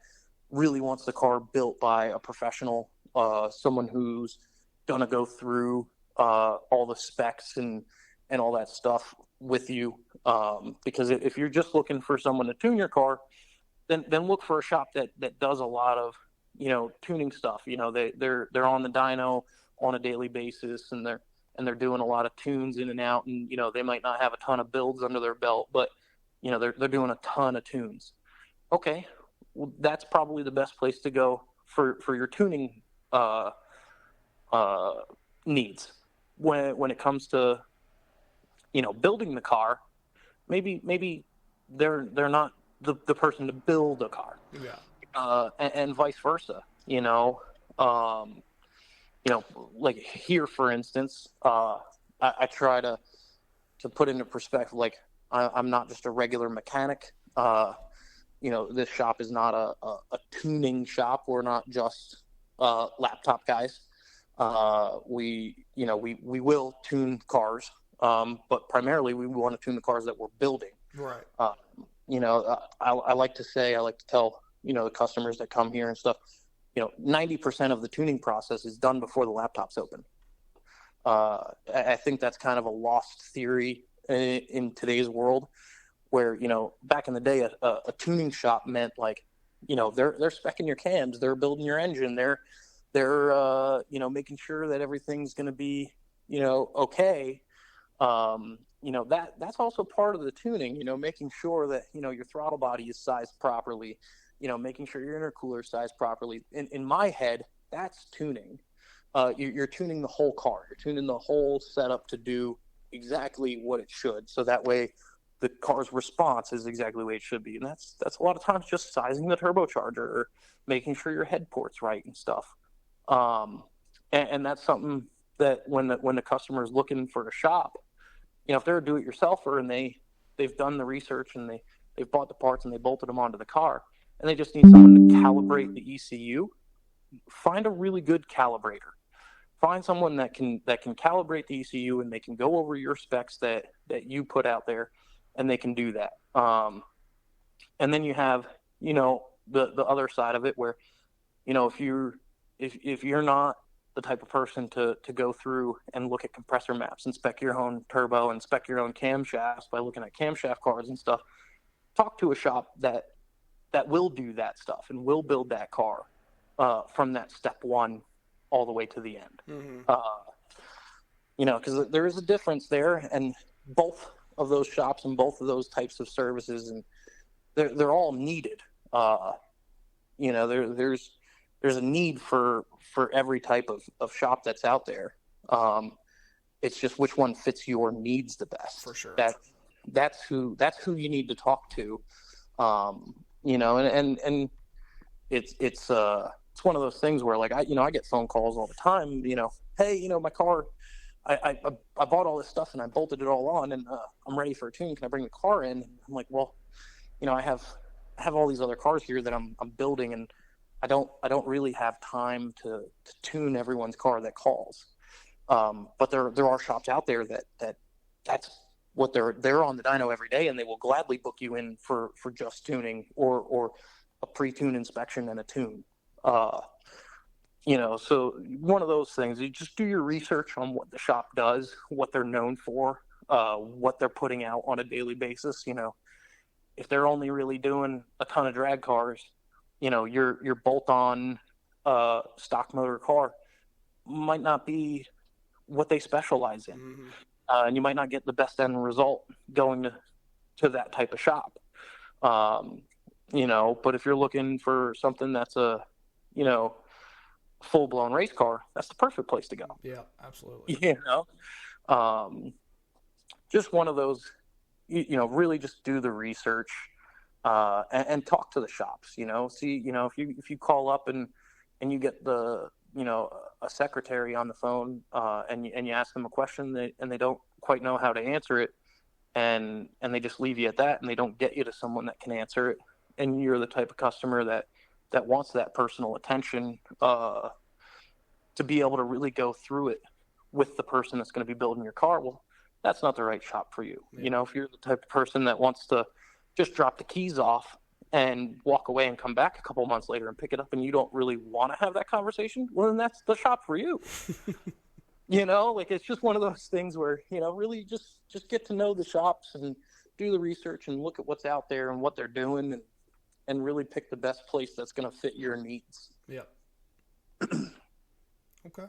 really wants the car built by a professional, someone who's going to go through all the specs and all that stuff with you? Because if you're just looking for someone to tune your car, then look for a shop that does a lot of, tuning stuff. They're on the dyno on a daily basis, and they're doing a lot of tunes in and out, and they might not have a ton of builds under their belt, but they're doing a ton of tunes. Okay, well, that's probably the best place to go for your tuning needs. When it comes to building the car, maybe they're not the person to build a car. Yeah. And vice versa. Like here, for instance, I try to put into perspective, like, I'm not just a regular mechanic. This shop is not a tuning shop. We're not just laptop guys. We will tune cars, but primarily we want to tune the cars that we're building. Right. I like to tell, the customers that come here and stuff, 90% of the tuning process is done before the laptop's open. I think that's kind of a lost theory in today's world, where, back in the day, a tuning shop meant, like, they're speccing your cams, they're building your engine, they're making sure that everything's going to be, okay. That's also part of the tuning, making sure that, your throttle body is sized properly, making sure your intercooler is sized properly. In my head, that's tuning. You're tuning the whole car. You're tuning the whole setup to do exactly what it should. So that way the car's response is exactly the way it should be. And that's a lot of times just sizing the turbocharger or making sure your head port's right and stuff. And that's something that when the customer is looking for a shop, if they're a do-it-yourselfer and they've done the research and they've bought the parts and they bolted them onto the car, and they just need someone to calibrate the ECU, find a really good calibrator. Find someone that can calibrate the ECU, and they can go over your specs that you put out there, and they can do that. And then you have, the other side of it, where, if you're not the type of person to go through and look at compressor maps and spec your own turbo and spec your own camshafts by looking at camshaft cards and stuff, talk to a shop that will do that stuff and will build that car from that step one all the way to the end. Mm-hmm. Because there is a difference there, and both of those shops and both of those types of services, and they're all needed. There's a need for every type of shop that's out there. It's just which one fits your needs the best. For sure. That's who you need to talk to. And it's one of those things where, like, I get phone calls all the time, hey, my car, I bought all this stuff and I bolted it all on and I'm ready for a tune. Can I bring the car in? And I'm like, well, I have all these other cars here that I'm building, and I don't really have time to tune everyone's car that calls. But there are shops out there that's what they're on the dyno every day, and they will gladly book you in for just tuning or a pre-tune inspection and a tune. So one of those things, you just do your research on what the shop does, what they're known for, what they're putting out on a daily basis. If they're only really doing a ton of drag cars, your bolt-on stock motor car might not be what they specialize in. Mm-hmm. And you might not get the best end result going to that type of shop. But if you're looking for something that's a, full-blown race car, that's the perfect place to go. Yeah, absolutely. Just one of those, really just do the research and talk to the shops, see, if you call up and you get the, a secretary on the phone and you ask them a question and they don't quite know how to answer it, and they just leave you at that, and they don't get you to someone that can answer it, and you're the type of customer that wants that personal attention to be able to really go through it with the person that's going to be building your car, well, that's not the right shop for you. Yeah. If you're the type of person that wants to just drop the keys off and walk away and come back a couple months later and pick it up, and you don't really want to have that conversation, well, then that's the shop for you. It's just one of those things where, really just get to know the shops and do the research and look at what's out there and what they're doing, and really pick the best place that's going to fit your needs. Yeah. Okay.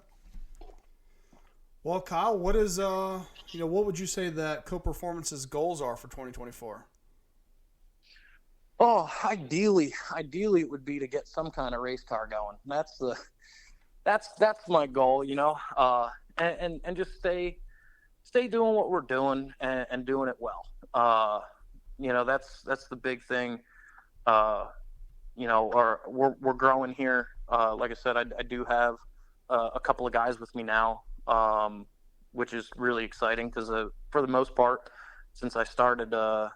Well, Kyle, what is what would you say that Co-Performance's goals are for 2024? Oh, ideally it would be to get some kind of race car going. That's my goal, and just stay doing what we're doing and doing it well. That's the big thing. We're growing here. Like I said, I do have a couple of guys with me now, which is really exciting because for the most part, since I started the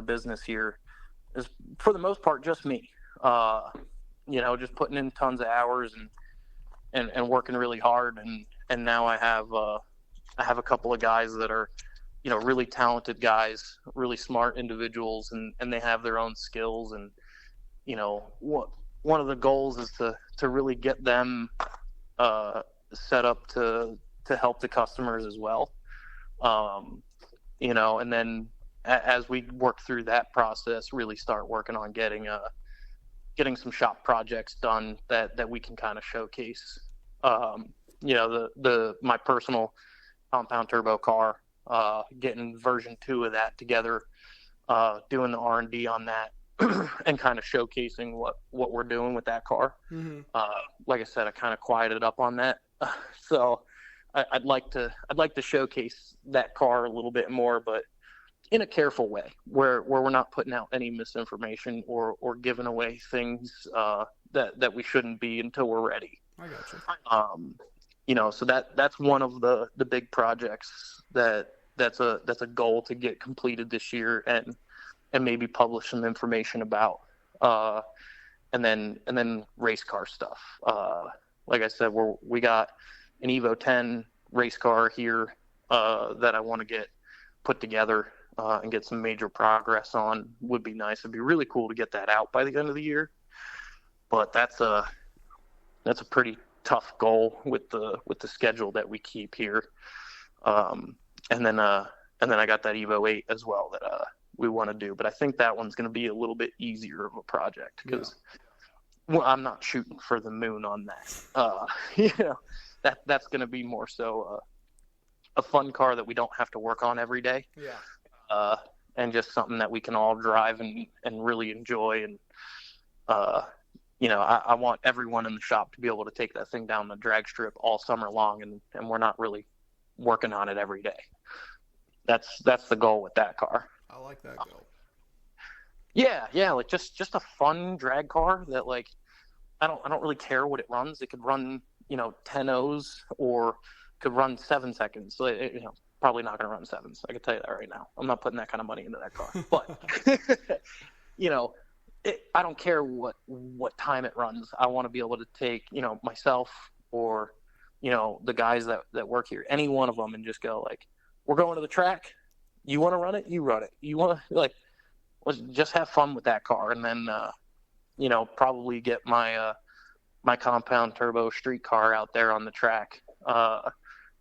business here, is for the most part just me. Just putting in tons of hours and working really hard, and now I have a couple of guys that are really talented guys, really smart individuals, and they have their own skills, and one of the goals is to really get them set up to help the customers as well. And then as we work through that process, really start working on getting some shop projects done that we can kind of showcase. My personal compound turbo car, getting version 2 of that together, doing the R&D on that, and kind of showcasing what we're doing with that car. Mm-hmm. Like I said, I kind of quieted up on that, so I'd like to showcase that car a little bit more, but in a careful way, where we're not putting out any misinformation or giving away things that we shouldn't be until we're ready. I got you. So that's one of the big projects that's a goal to get completed this year and maybe publish some information about, and then race car stuff. Like I said, we got an Evo 10 race car here that I want to get put together and get some major progress on. Would be nice. It'd be really cool to get that out by the end of the year. But that's a pretty tough goal with the schedule that we keep here. And then I got that Evo 8 as well that we want to do. But I think that one's going to be a little bit easier of a project because I'm not shooting for the moon on that. That's going to be more so a fun car that we don't have to work on every day. Yeah. And just something that we can all drive and really enjoy I want everyone in the shop to be able to take that thing down the drag strip all summer long, and we're not really working on it every day. That's the goal with that car. I like that goal. Yeah, like just a fun drag car that, like, I don't really care what it runs. It could run 10 O's or could run 7 seconds. So probably not going to run sevens. I can tell you that right now. I'm not putting that kind of money into that car. But I don't care what time it runs. I want to be able to take myself or the guys that work here, any one of them, and just go, like, we're going to the track. You want to run it? You run it. You want to, like, let's just have fun with that car, and then probably get my my compound turbo street car out there on the track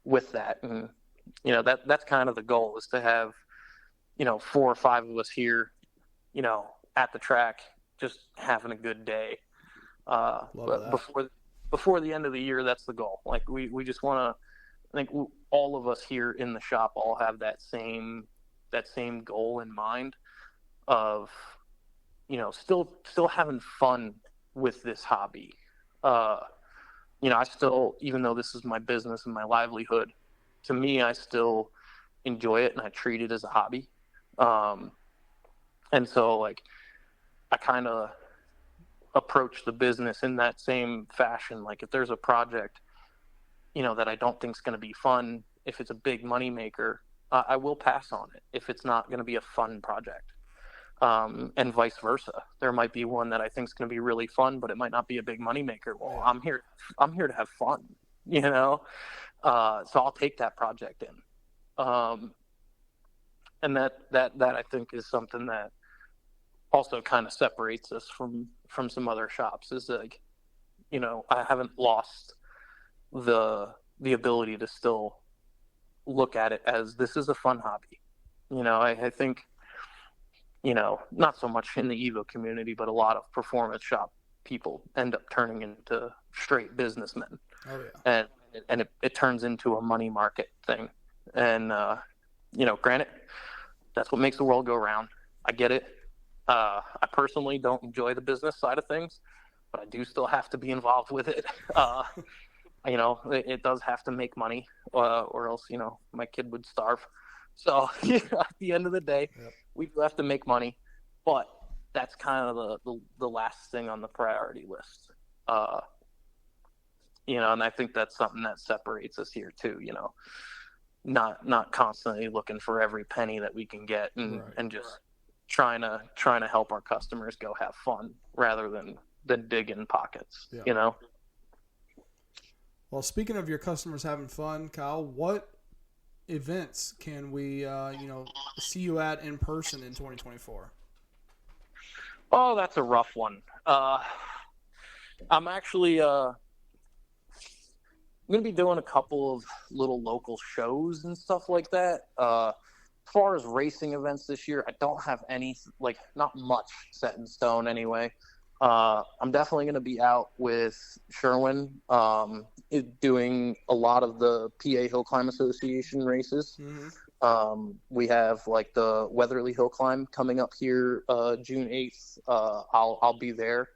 with that. And that's kind of the goal, is to have 4 or 5 of us here at the track just having a good day. But before the end of the year, that's the goal. Like, we just want to, I think all of us here in the shop all have that same goal in mind of still having fun with this hobby. I still, even though this is my business and my livelihood, to me, I still enjoy it and I treat it as a hobby. And so, like, I kind of approach the business in that same fashion. Like, if there's a project, that I don't think is going to be fun, if it's a big money maker, I will pass on it if it's not going to be a fun project. And vice versa. There might be one that I think is going to be really fun, but it might not be a big money maker. Well, I'm here to have fun, so I'll take that project in. And that I think is something that also kind of separates us from some other shops, is like, I haven't lost the ability to still look at it as, this is a fun hobby. I think, not so much in the Evo community, but a lot of performance shop people end up turning into straight businessmen. Oh yeah. And it turns into a money market thing. And, granted, that's what makes the world go round. I get it. I personally don't enjoy the business side of things, but I do still have to be involved with it. It does have to make money, or else, my kid would starve. So at the end of the day, we do have to make money, but that's kind of the last thing on the priority list. And I think that's something that separates us here too, not constantly looking for every penny that we can get and just trying to help our customers go have fun rather than dig in pockets, Well, speaking of your customers having fun, Kyle, what events can we, see you at in person in 2024? Oh, that's a rough one. I'm actually going to be doing a couple of little local shows and stuff like that. As far as racing events this year, I don't have any, not much set in stone anyway. I'm definitely going to be out with Sherwin, doing a lot of the PA Hill Climb Association races. Mm-hmm. We have the Weatherly Hill Climb coming up here June 8th. I'll be there.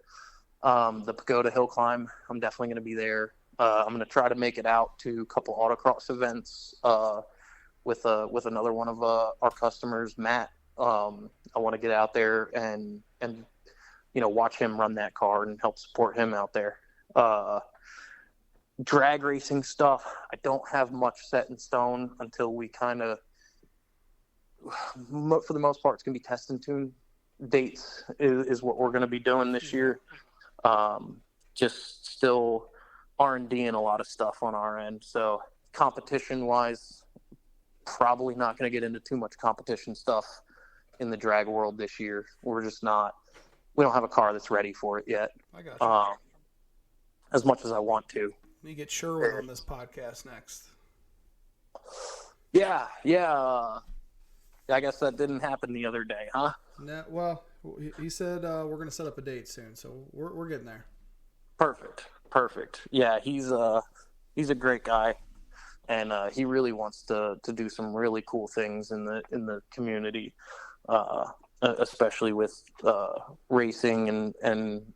The Pagoda Hill Climb, I'm definitely going to be there. I'm going to try to make it out to a couple autocross events with another one of our customers, Matt. I want to get out there and watch him run that car and help support him out there. Drag racing stuff, I don't have much set in stone until we kind of, for the most part, it's going to be test and tune dates is what we're going to be doing this year. Just still R&D-ing a lot of stuff on our end. So competition-wise, probably not going to get into too much competition stuff in the drag world this year. We're just not. We don't have a car that's ready for it yet. I got you. As much as I want to. We get Sherwin on this podcast next. Yeah. I guess that didn't happen the other day, huh? No, well, he said we're going to set up a date soon, so we're getting there. Perfect. Yeah, he's a great guy, and he really wants to do some really cool things in the community. especially with racing, and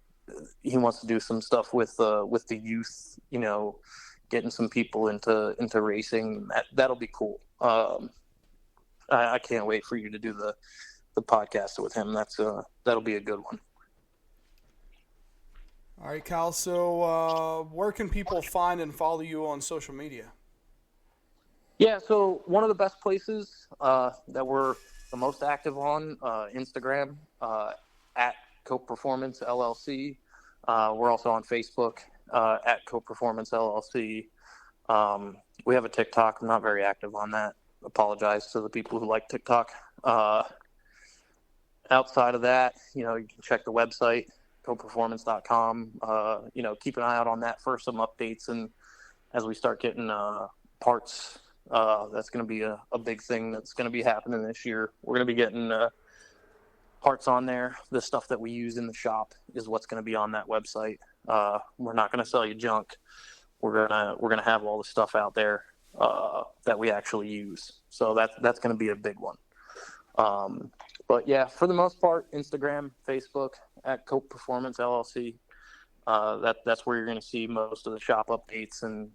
he wants to do some stuff with the youth, getting some people into racing. That'll be cool. I can't wait for you to do the podcast with him. That'll be a good one. All right, Kyle. So where can people find and follow you on social media? Yeah, so one of the best places that we're the most active on, Instagram, at Cope Performance LLC. We're also on Facebook at Cope Performance LLC. We have a TikTok. I'm not very active on that. Apologize to the people who like TikTok. Outside of that, you can check the website, copeperformance.com. Keep an eye out on that for some updates. And as we start getting parts, that's going to be a big thing that's going to be happening this year. We're going to be getting parts on there. The stuff that we use in the shop is what's going to be on that website. We're not going to sell you junk. We're gonna have all the stuff out there that we actually use. So that's going to be a big one. But yeah, for the most part, Instagram, Facebook at Cope Performance LLC. That's where you're going to see most of the shop updates and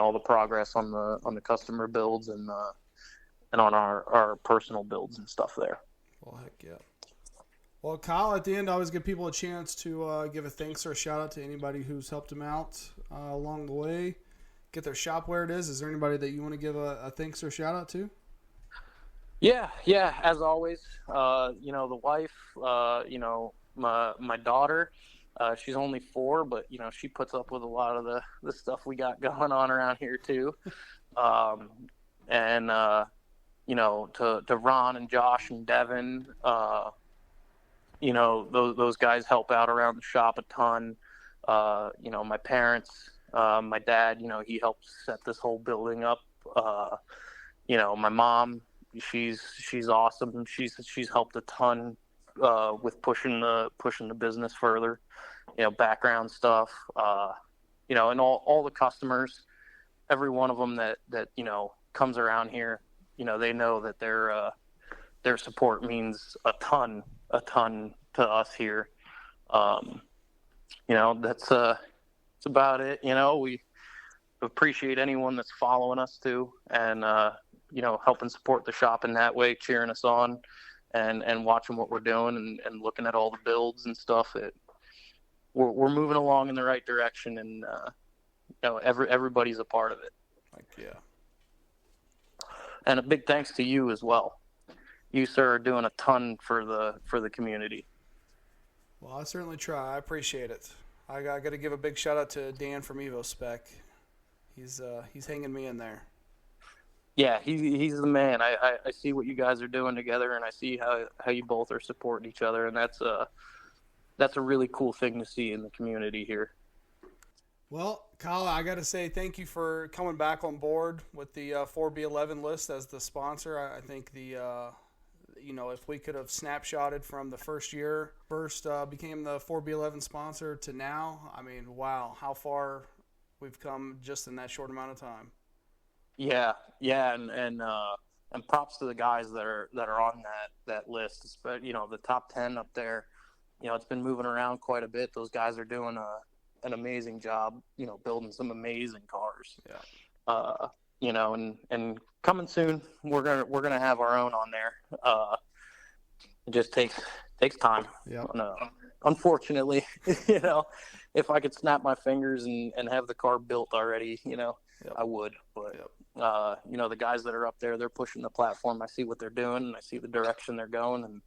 all the progress on the customer builds and on our personal builds and stuff there. Well, heck yeah. Well, Kyle, at the end, I always give people a chance to give a thanks or a shout out to anybody who's helped them out along the way, get their shop where it is. Is there anybody that you want to give a thanks or shout out to? Yeah. As always, the wife, my daughter, she's only 4, but she puts up with a lot of the stuff we got going on around here too. And to Ron and Josh and Devin, those guys help out around the shop a ton. My parents, my dad, he helped set this whole building up. My mom, she's awesome. She's helped a ton with pushing the business further. Background stuff. And all the customers, every one of them that comes around here, they know that their support means a ton to us here. That's about it. We appreciate anyone that's following us too, and helping support the shop in that way, cheering us on, and watching what we're doing and looking at all the builds and stuff. We're moving along in the right direction, and everybody's a part of it. Yeah. And a big thanks to you as well. You, sir, are doing a ton for the community. Well, I certainly try. I appreciate it. I got to give a big shout out to Dan from EvoSpec. He's hanging me in there. Yeah, he's the man. I see what you guys are doing together, and I see how you both are supporting each other, and that's a really cool thing to see in the community here. Well, Kyle, I got to say thank you for coming back on board with the 4B11 list as the sponsor. I think if we could have snapshotted from the first became the 4B11 sponsor to now, I mean, wow, how far we've come just in that short amount of time. Yeah, and props to the guys that are on that list. The top 10 up there. It's been moving around quite a bit. Those guys are doing an amazing job. Building some amazing cars. Yeah. And coming soon, we're gonna have our own on there. It just takes time. Yeah. Unfortunately, if I could snap my fingers and have the car built already, yep. I would. But yep. The guys that are up there, they're pushing the platform. I see what they're doing, and I see the direction they're going, and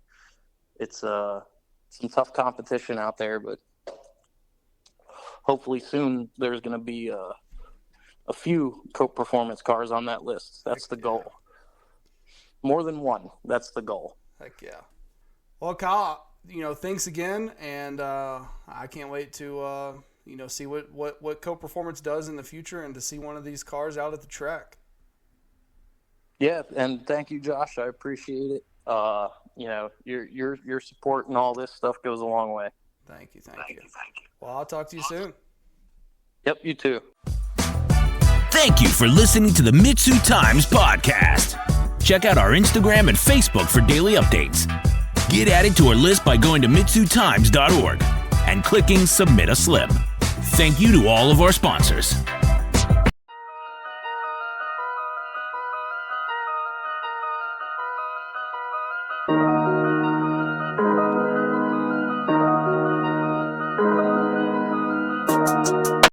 it's some tough competition out there. But hopefully soon there's going to be a few Cope Performance cars on that list. That's the goal. More than one. That's the goal. Heck yeah. Well, Kyle, thanks again, and I can't wait to see what Cope Performance does in the future, and to see one of these cars out at the track. Yeah, and thank you, Josh. I appreciate it. Your support and all this stuff goes a long way. Thank you. Well, I'll talk to you soon. Yep, you too. Thank you for listening to the MitsuTimes podcast. Check out our Instagram and Facebook for daily updates. Get added to our list by going to MitsuTimes.org and clicking Submit a Slip. Thank you to all of our sponsors.